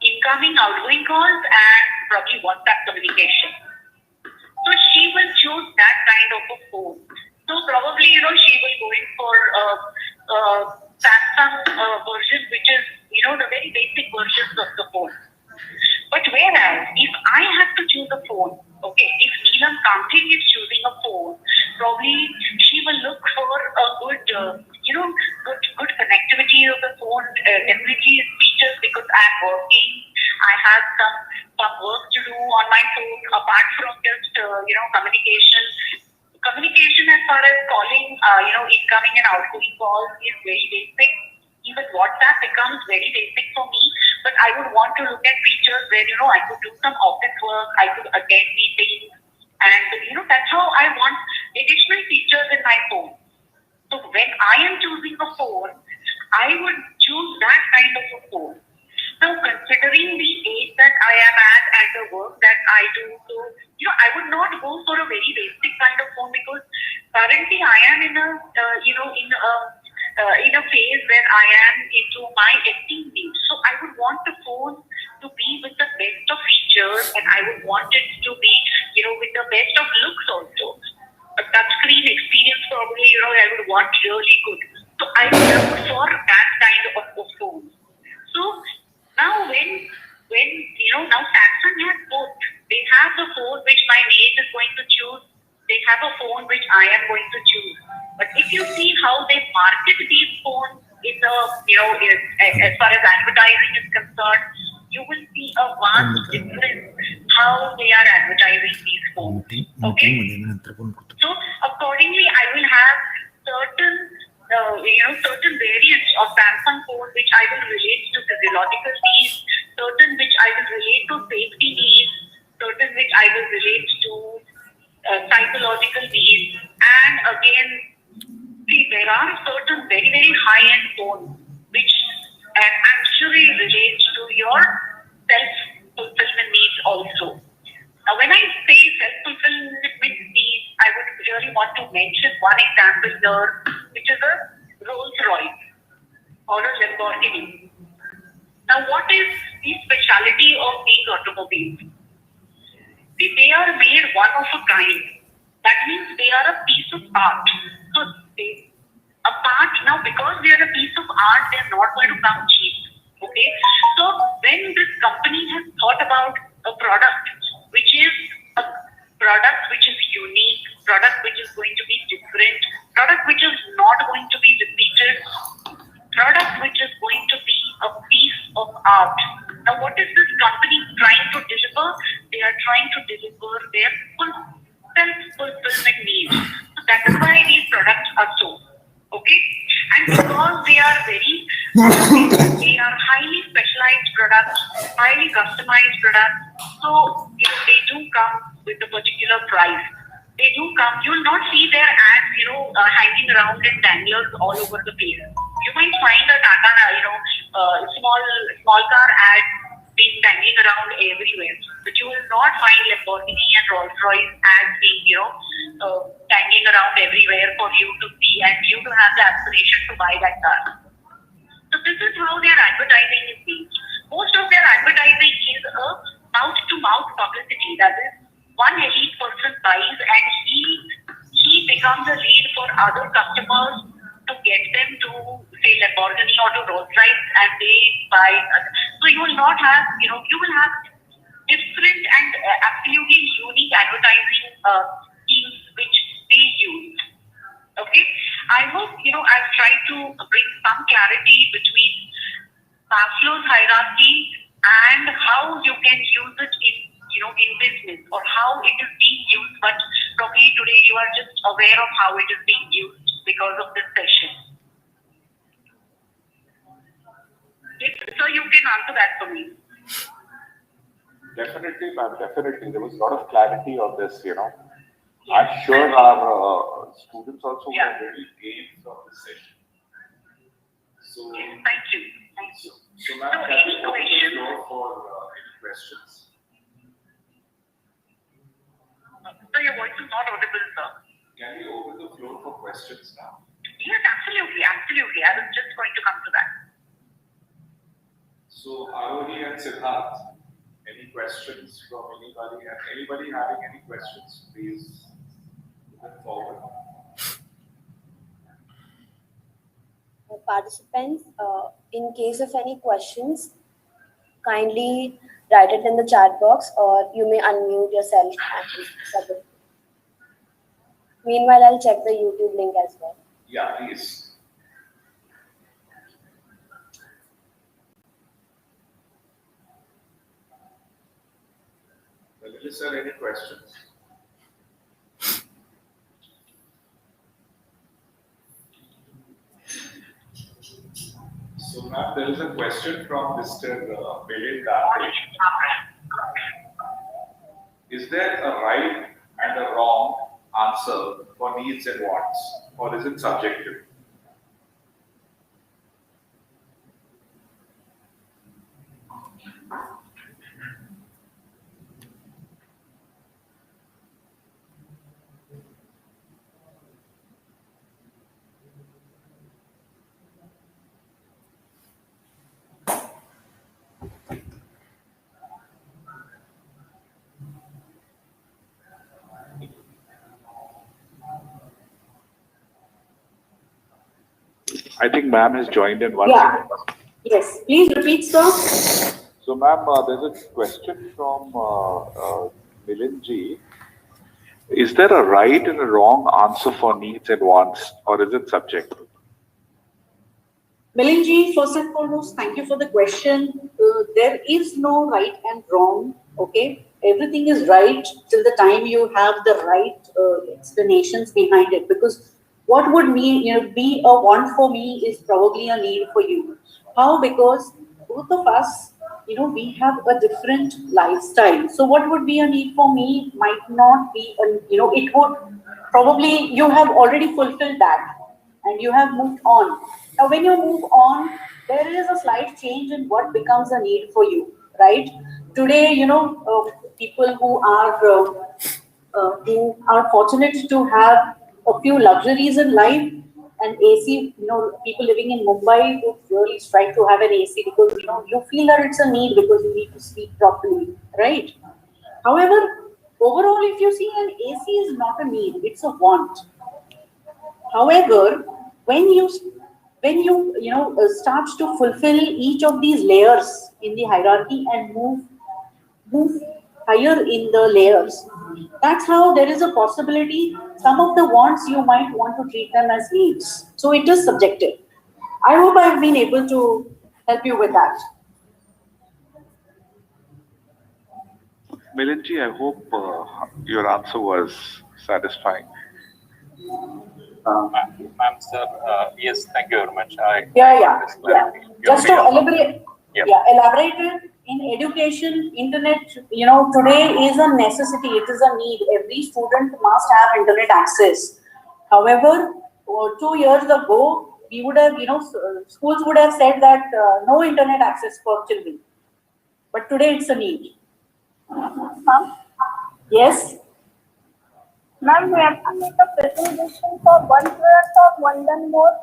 incoming, outgoing calls, and probably WhatsApp communication. So she will choose that kind of a phone. So probably, she will go in for Samsung version, which is, the very basic versions of the phone. But whereas, if I good connectivity of the phone. Definitely features because I'm working. I have some work to do on my phone apart from just communication. Communication as far as calling, incoming and outgoing calls is very basic. Even WhatsApp becomes very basic for me, but I would want to look at features where, I could do some office work, I could attend meetings, and, that's how I want additional features in my phone. So when I am choosing a phone, I would choose that kind of a phone. Now, considering the age that I am at and the work that I do, so, I would not go for a very basic kind of phone because currently I am in a phase where I am into my acting needs. So I would want the phone to be with the best of features, and I would want it to be, with the best of looks also. A touchscreen experience probably, I would want really good. So I would look for that kind of phone. So now now Samsung has both. They have the phone which my mate is going to choose. They have a phone which I am going to choose. But if you see how they market these phones in the, as far as advertising is concerned, you will see a vast difference how they are advertising these phones. Okay? So accordingly, I will have certain variants of Samsung phones which I will relate to physiological needs, certain which I will relate to safety needs, certain which I will relate to psychological needs, and again, see, there are certain very, very high-end phones which actually relate to your self-fulfillment needs also. Now, when I say self-fulfillment needs, I would really want to mention one example here, which is a Rolls-Royce or a Lamborghini. Now, what is the speciality of these automobiles? See, they are made one of a kind. That means they are a piece of art. So, now because they are a piece of art, they are not going to come cheap. Okay? So, when this company has thought about a product which is unique, product which is going to be different, product which is not going to be repeated, product which is going to be a piece of art. Now, what is this company trying to deliver? They are trying to deliver their self-fulfillment needs. So that is why these products are so. Okay? And because they are they are highly specialized products, highly customized products, so they do come with a particular price. They do come, you will not see their ads, hanging around in danglers all over the place. You might find a Tata, small car ad being dangling around everywhere, but you will not find Lamborghini and Rolls-Royce ads being, dangling around everywhere for you to see and you to have the aspiration to buy that car. So this is how their advertising is being. Most of their advertising is a mouth-to-mouth publicity. That is, one elite person buys and he becomes a lead for other customers to get them to say Lamborghini or to Rolls-Royce and they buy. So you will not have, you will have different and absolutely unique advertising schemes which they use. Okay, I hope I've tried to bring some clarity between Maslow's hierarchy and how you can use it in business or how it is being used. But probably today you are just aware of how it is being used because of this session. So you can answer that for me. Definitely, ma'am. Definitely, there was a lot of clarity on this. I'm sure our students also were very gained from this session. So, thank you. So, ma'am, can you open the floor for any questions? So your voice is not audible, sir. Can we open the floor for questions now? Yes, absolutely. I was just going to come to that. So, Arori and Siddharth, any questions from anybody? And anybody having any questions, please move forward. Participants, in case of any questions, kindly write it in the chat box or you may unmute yourself and submit. Meanwhile, I'll check the YouTube link as well. Yeah, please. Is there any questions? So, ma'am, there is a question from Mr. Neelam Kamthe. Is there a right and a wrong answer for needs and wants, or is it subjective? I think ma'am has joined in once. Yeah. Yes, please repeat, sir. So, ma'am, there's a question from Milind ji. Is there a right and a wrong answer for needs and wants, or is it subjective? Milinji, first and foremost, thank you for the question. There is no right and wrong, okay? Everything is right till the time you have the right explanations behind it. Because what would be a want for me is probably a need for you. How? Because both of us, we have a different lifestyle. So what would be a need for me might not be, it would probably, you have already fulfilled that and you have moved on. Now, when you move on, there is a slight change in what becomes a need for you, right? Today, people who are fortunate to have a few luxuries in life, and AC, people living in Mumbai would really strive to have an AC because, you feel that it's a need because you need to sleep properly, right? However, overall, if you see, an AC is not a need, it's a want. However, when you start to fulfill each of these layers in the hierarchy and move higher in the layers, that's how there is a possibility some of the wants you might want to treat them as needs. So it is subjective. I hope I've been able to help you with that. Milind ji, I hope your answer was satisfying. Ma'am, sir, yes, thank you very much. Yeah. Just to elaborate, Yep. elaborate it, in education, internet, today is a necessity. It is a need. Every student must have internet access. However, 2 years ago, we would have, schools would have said that no internet access for children. But today it's a need. Ma'am? Yes? Ma'am, we have to make a presentation for 1 product or one then more.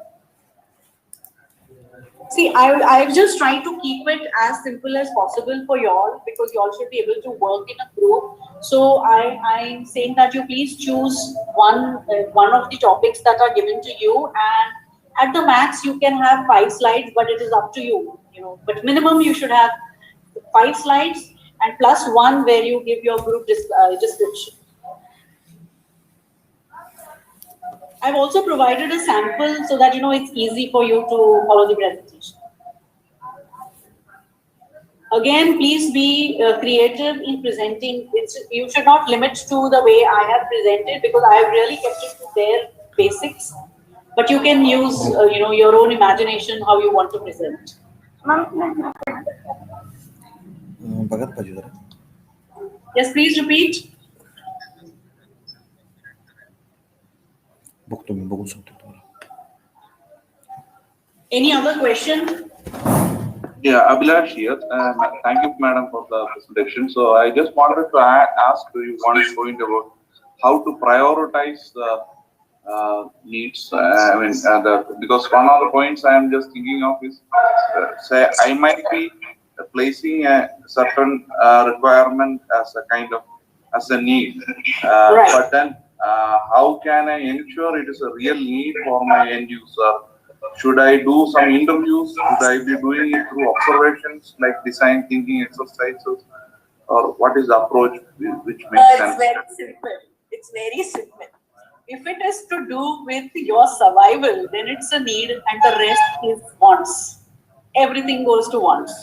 See, I've just tried to keep it as simple as possible for y'all because y'all should be able to work in a group. So I'm saying that you please choose one of the topics that are given to you, and at the max you can have 5 slides, but it is up to you. But minimum you should have 5 slides and plus 1 where you give your group description. I've also provided a sample so that it's easy for you to follow the presentation. Again, please be creative in presenting. You should not limit to the way I have presented because I have really kept it to their basics. But you can use your own imagination how you want to present. Yes, please repeat. Any other question? Yeah, Abhilash here. Thank you, madam, for the presentation. So I just wanted to ask you one point about how to prioritize the needs. Because one of the points I am just thinking of is, say, I might be placing a certain requirement as a kind of as a need, right. But then how can I ensure it is a real need for my end user? Should I do some interviews? Should I be doing it through observations like design thinking exercises? Or what is the approach which makes sense? It's very simple. It's very simple. If it is to do with your survival, then it's a need and the rest is wants. Everything goes to wants.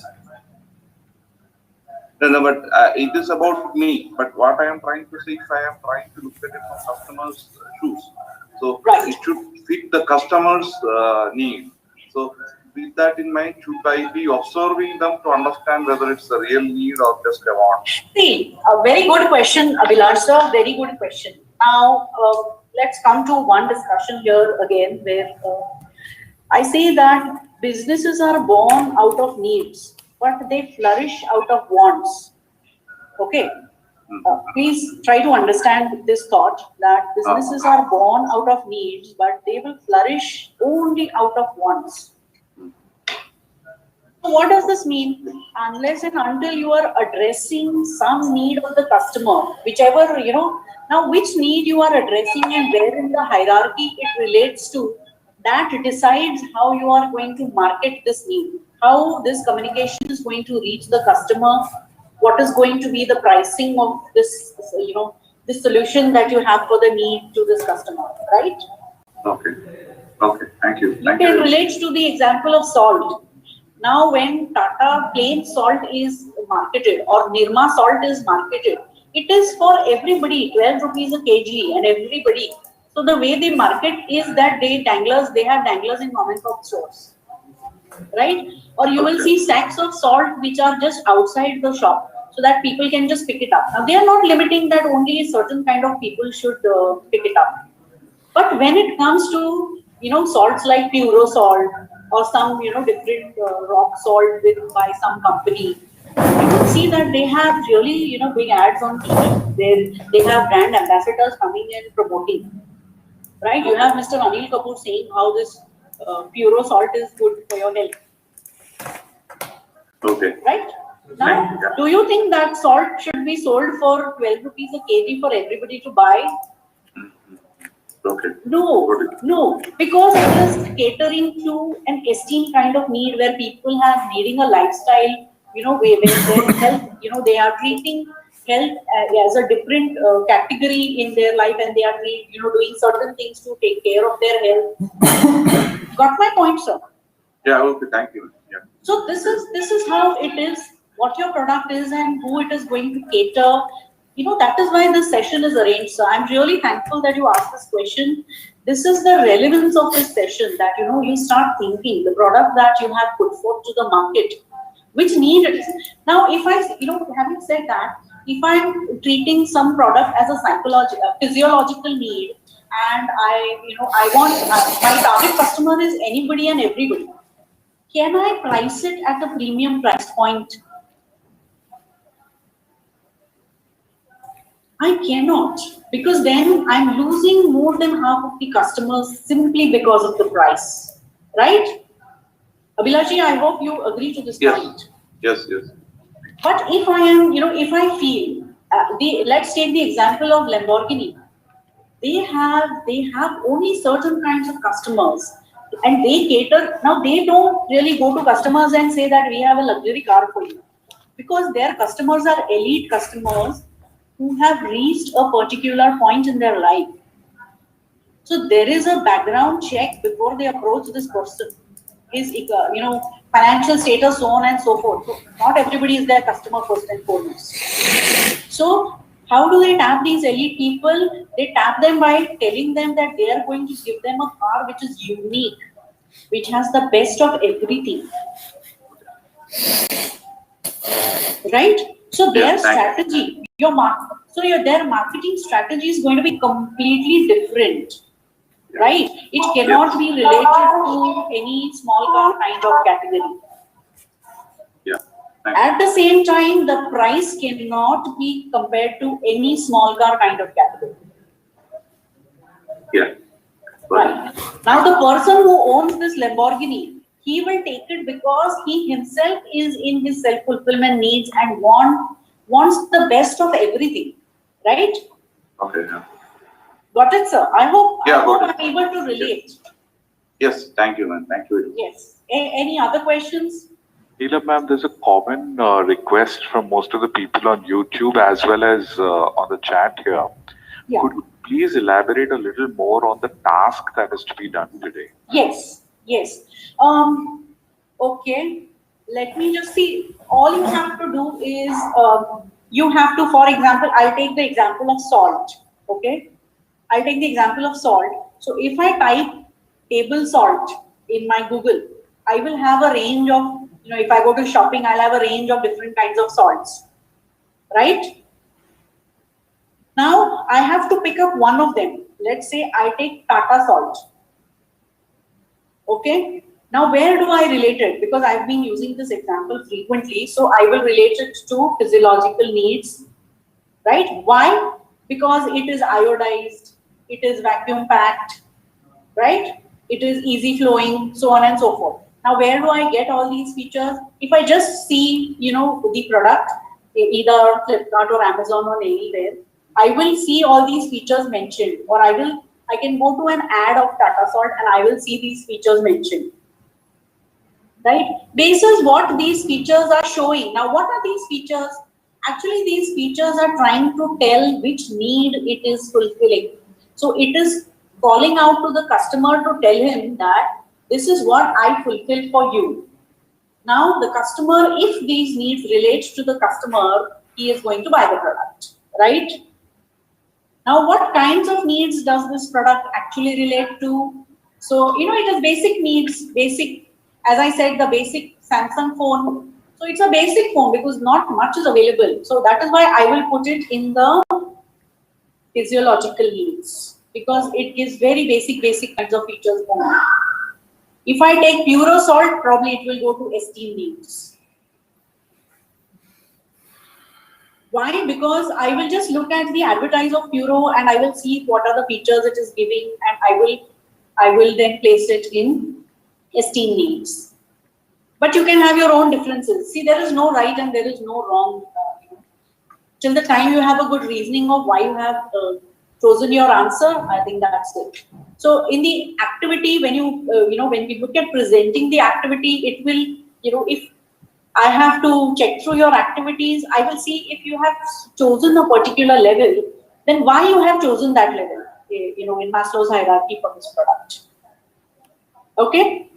No, but it is about me. But what I am trying to say, if I am trying to look at it from customer's shoes, so it should fit the customer's need. So with that in mind, should I be observing them to understand whether it's a real need or just a want? See, a very good question, Abhilash sir, very good question. Now, let's come to one discussion here again where I say that businesses are born out of needs, but they flourish out of wants. Okay. Please try to understand this thought that businesses are born out of needs, but they will flourish only out of wants. So what does this mean? Unless and until you are addressing some need of the customer, whichever, now which need you are addressing and where in the hierarchy it relates to, that decides how you are going to market this need, how this communication is going to reach the customer, what is going to be the pricing of this, this solution that you have for the need to this customer, right? Okay. Okay. Thank you. You can relate to the example of salt. Now, when Tata plain salt is marketed or Nirma salt is marketed, it is for everybody, 12 rupees a kg and everybody. So the way they market is that they have danglers in mom and pop stores, right? Or you will see stacks of salt which are just outside the shop so that people can just pick it up. Now, they are not limiting that only a certain kind of people should pick it up. But when it comes to, salts like Puro salt or some, different rock salt by some company, you will see that they have really, big ads on TV. They have brand ambassadors coming and promoting. Right? You have Mr. Anil Kapoor saying how this Puro salt is good for your health. Okay. Right? Now, do you think that salt should be sold for 12 rupees a kg for everybody to buy? Okay. No, because it is catering to an esteem kind of need where people are needing a lifestyle, where their health, they are treating health as a different category in their life, and they are, doing certain things to take care of their health. Got my point, sir? Yeah. Okay. Thank you. Yeah. So this is how it is, what your product is, and who it is going to cater. That is why this session is arranged. So I'm really thankful that you asked this question. This is the relevance of this session, that, you start thinking the product that you have put forth to the market, which need it is. Now, if I, having said that, if I'm treating some product as a physiological need, and I want, my target customer is anybody and everybody, can I price it at a premium price point? I cannot, because then I'm losing more than half of the customers simply because of the price, right? Abhilashi, I hope you agree to this point. Yes. But if I am, if I feel, let's take the example of Lamborghini. They have only certain kinds of customers, and they cater. Now, they don't really go to customers and say that we have a luxury car for you, because their customers are elite customers who have reached a particular point in their life. So there is a background check before they approach this person. His, financial status, so on and so forth. So not everybody is their customer first and foremost. So how do they tap these elite people? They tap them by telling them that they are going to give them a car which is unique, which has the best of everything. Right? So their strategy, their marketing strategy is going to be completely different, right? It cannot be related to any small car kind of category. At the same time, the price cannot be compared to any small car kind of category. Yeah. Right. Now, the person who owns this Lamborghini, he will take it because he himself is in his self-fulfillment needs and wants the best of everything, right? Okay. Yeah. Got it, sir? I hope I'm able to relate. Yes. Thank you, man. Thank you. Yes. Any other questions? Neelam ma'am, there's a common request from most of the people on YouTube as well as on the chat here. Yeah. Could you please elaborate a little more on the task that is to be done today? Yes, yes. Okay, let me just see. All you have to do is, you have to, for example, I'll take the example of salt. Okay, I'll take the example of salt. So if I type table salt in my Google, I will have a range of, if I go to shopping, I'll have a range of different kinds of salts, right? Now I have to pick up one of them. Let's say I take Tata salt. Okay. Now where do I relate it? Because I've been using this example frequently, so I will relate it to physiological needs, right? Why? Because it is iodized, it is vacuum packed, right? It is easy flowing, so on and so forth. Now where do I get all these features? If I just see, the product, either on Flipkart or Amazon or anywhere, I will see all these features mentioned, or I can go to an ad of Tata Salt and I will see these features mentioned. Right? Basis what these features are showing. Now, what are these features? Actually, these features are trying to tell which need it is fulfilling. So it is calling out to the customer to tell him that this is what I fulfill for you. Now, the customer, if these needs relate to the customer, he is going to buy the product, right? Now, what kinds of needs does this product actually relate to? So, it is basic needs, as I said, the basic Samsung phone. So, it's a basic phone because not much is available. So, that is why I will put it in the physiological needs because it gives very basic kinds of features only. If I take pure salt, probably it will go to esteem needs. Why? Because I will just look at the advertise of Puro and I will see what are the features it is giving and I will then place it in esteem needs. But you can have your own differences. See, there is no right and there is no wrong. Till the time you have a good reasoning of why you have chosen your answer, I think that's it. So in the activity, when when we look at presenting the activity, it will, if I have to check through your activities, I will see if you have chosen a particular level, then why you have chosen that level, in Maslow's hierarchy for this product. Okay?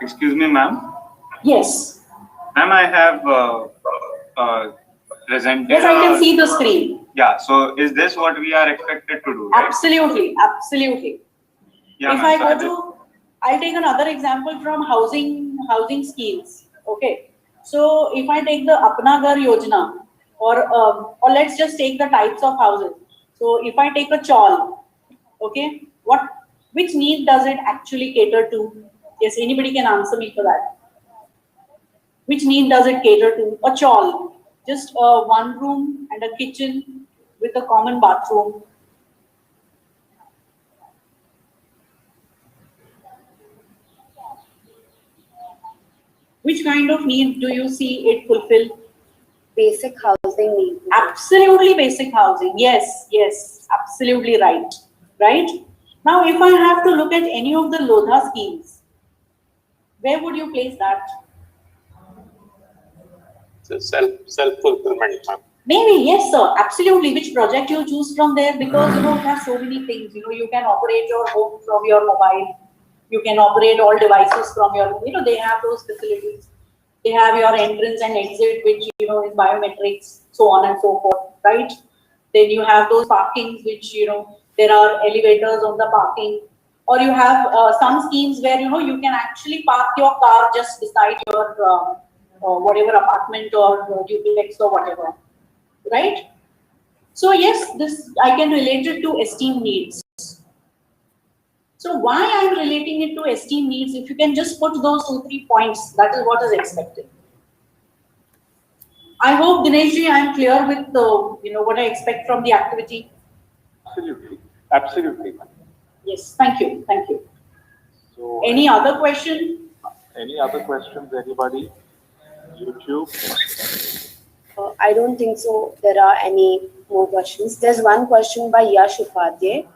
Excuse me, ma'am. Yes. Ma'am, I have presented. Yes, I can see the screen. Yeah, so is this what we are expected to do, right? Absolutely, absolutely. Yeah, if I go to, I'll take another example from housing schemes. Okay, so if I take the Apna Ghar Yojana, or let's just take the types of houses. So if I take a chawl, okay, which need does it actually cater to? Yes, anybody can answer me for that. Which need does it cater to? A chawl, just one room and a kitchen with a common bathroom. Which kind of need do you see it fulfill? Basic housing needs. Absolutely basic housing. Yes, absolutely right. Right? Now, if I have to look at any of the Lodha schemes, where would you place that? So self-fulfillment. Maybe, yes, sir. Absolutely. Which project you choose from there? Because, it has so many things. You can operate your home from your mobile. You can operate all devices from your home. They have those facilities. They have your entrance and exit, which, is biometrics, so on and so forth, right? Then you have those parkings, which, there are elevators on the parking. Or you have some schemes where, you can actually park your car just beside your whatever apartment or duplex or whatever, right? So yes, this I can relate it to esteem needs. So why I'm relating it to esteem needs, if you can just put those 2-3 points, that is what is expected. I hope, Dineshji, I'm clear with what I expect from the activity. Absolutely. Yes, thank you. So, any other question? Any other questions, anybody? YouTube? I don't think so. There are any more questions. There's one question by Yash Upadhyay,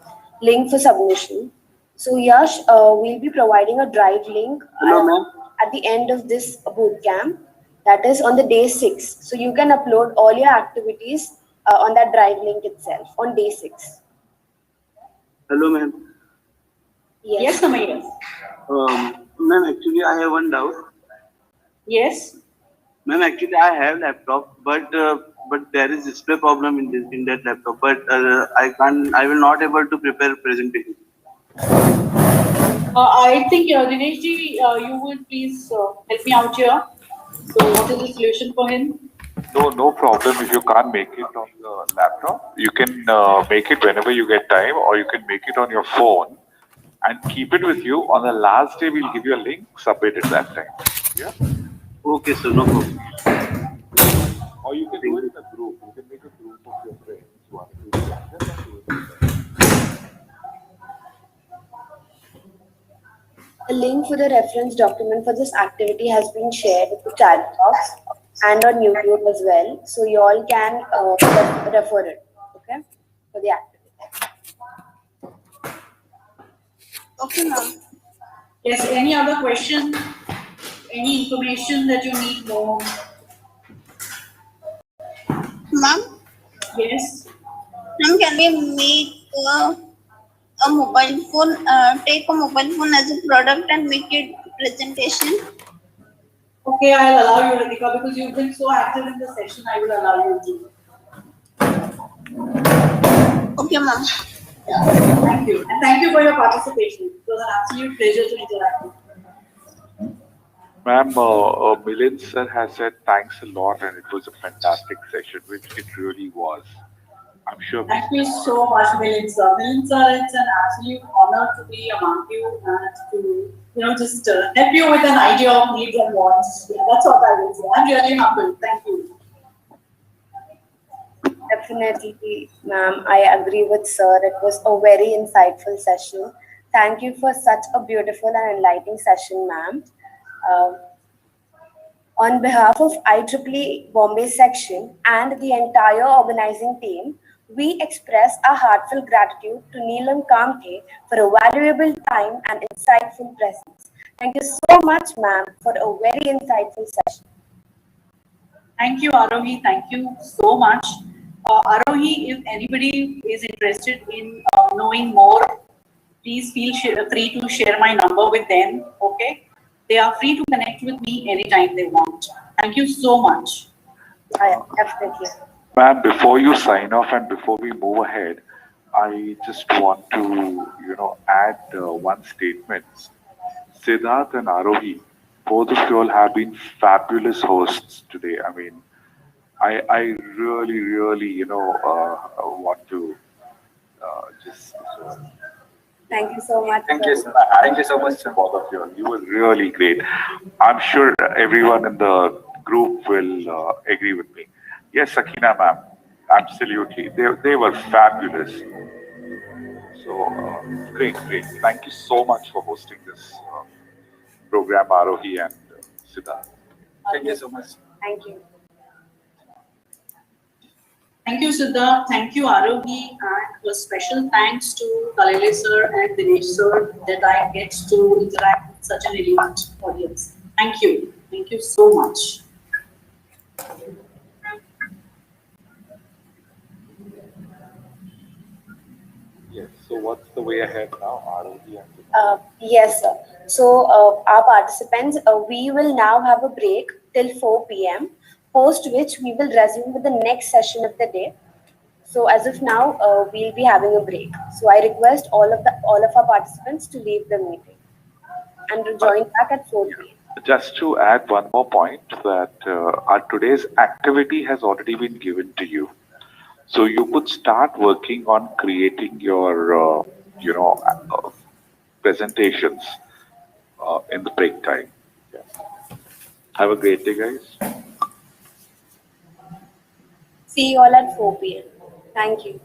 link for submission. So Yash, we'll be providing a drive link at the end of this bootcamp. That is on the day 6. So you can upload all your activities on that drive link itself on day 6. Hello, ma'am. Yes, Samayas. Ma'am, actually, I have one doubt. Yes. Ma'am, actually, I have laptop, but there is display problem in that laptop. But I will not able to prepare presentation. I think Dineshji, you will please help me out here. So, what is the solution for him? No problem. If you can't make it on the laptop, you can make it whenever you get time, or you can make it on your phone and keep it with you. On the last day, we'll give you a link. Submit it that time. Yeah. Okay, sir. No problem. Or you can do it in a group. You can make a group of your friends. One, two, three, and do it. A link for the reference document for this activity has been shared with the chat box and on YouTube as well. So you all can refer it, okay, for the activity. Okay, ma'am. Yes, any other question? Any information that you need more? Ma'am? Yes. Ma'am, can we make a mobile phone, take a mobile phone as a product and make it presentation? Okay, I'll allow you, Radhika, because you've been so active in the session, I will allow you to. Okay, ma'am. Yeah. Thank you. And thank you for your participation. It was an absolute pleasure to interact with you. Ma'am, Milind sir has said thanks a lot, and it was a fantastic session, which it really was. I'm sure. Thank you so much, Milind sir. Milind sir, it's an absolute honor to be among you and to, just help you with an idea of needs and wants. Yeah, that's what I will say. I'm really humble. Thank you. Definitely, ma'am. I agree with sir. It was a very insightful session. Thank you for such a beautiful and enlightening session, ma'am. On behalf of IEEE Bombay section and the entire organizing team, we express our heartfelt gratitude to Neelam Kamthe for a valuable time and insightful presence. Thank you so much, ma'am, for a very insightful session. Thank you, Arohi. Thank you so much. Arohi, if anybody is interested in knowing more, please feel free to share my number with them, okay? They are free to connect with me anytime they want. Thank you so much. Definitely. Ma'am, before you sign off and before we move ahead, I just want to, add one statement. Siddharth and Arohi, both of you all have been fabulous hosts today. I mean, I really, want to just. Thank you so much. Thank you so much, sir. Both of you. You were really great. I'm sure everyone in the group will agree with me. Yes, Sakina ma'am. Absolutely. They were fabulous. So, great. Thank you so much for hosting this program, Arohi and Siddharth. Thank you so much. Thank you. Thank you, Siddharth. Thank you, Arohi. And a special thanks to Kalele sir and Dinesh sir that I get to interact with such an elite audience. Thank you. Thank you so much. Yes. So, what's the way ahead now, Arohi and Siddharth? Yes, sir. So, our participants, we will now have a break till 4 p.m., post which we will resume with the next session of the day. So as of now, we'll be having a break. So I request all of our participants to leave the meeting and join back at 4 p.m. Just to add one more point, that our today's activity has already been given to you. So you could start working on creating your, presentations in the break time. Yeah. Have a great day, guys. See you all at 4 p.m. Thank you.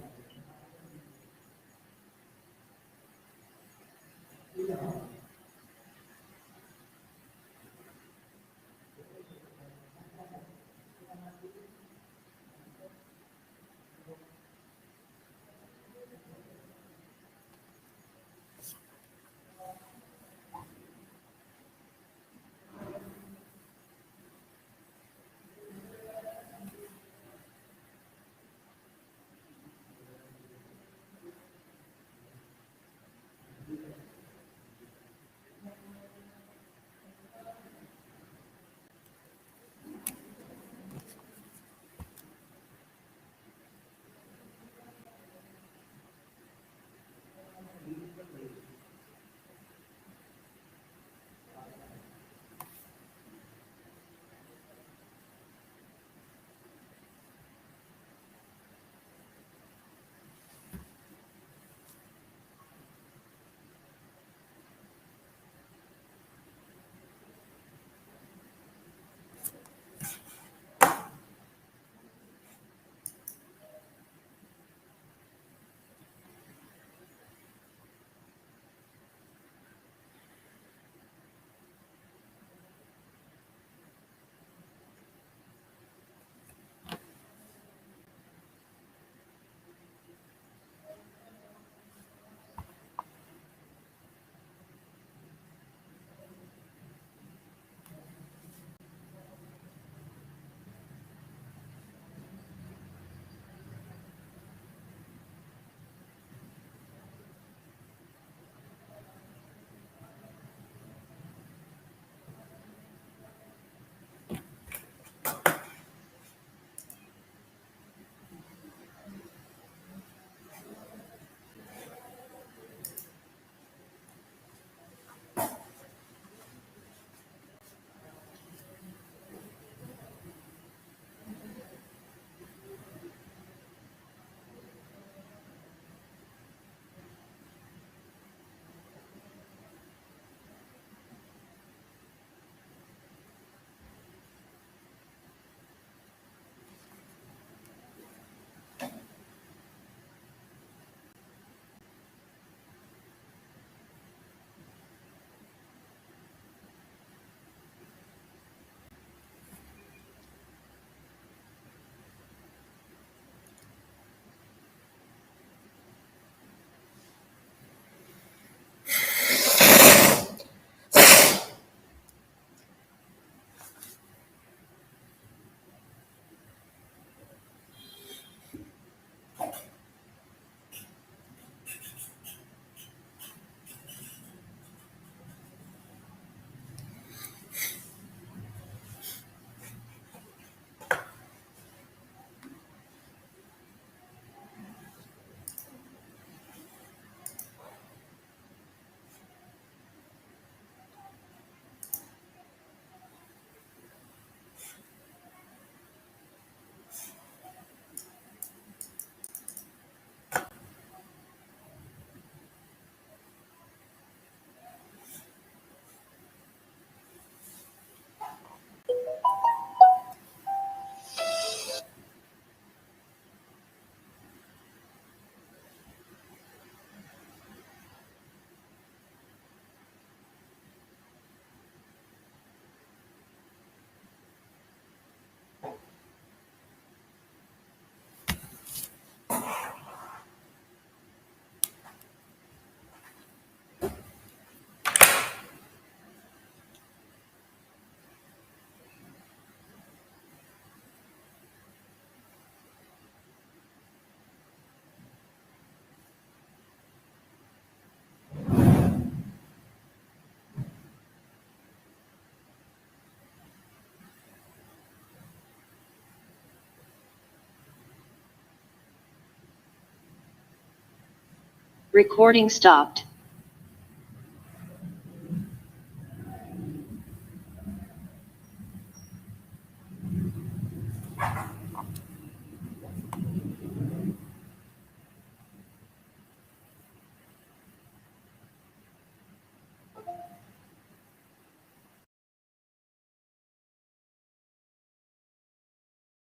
Recording stopped.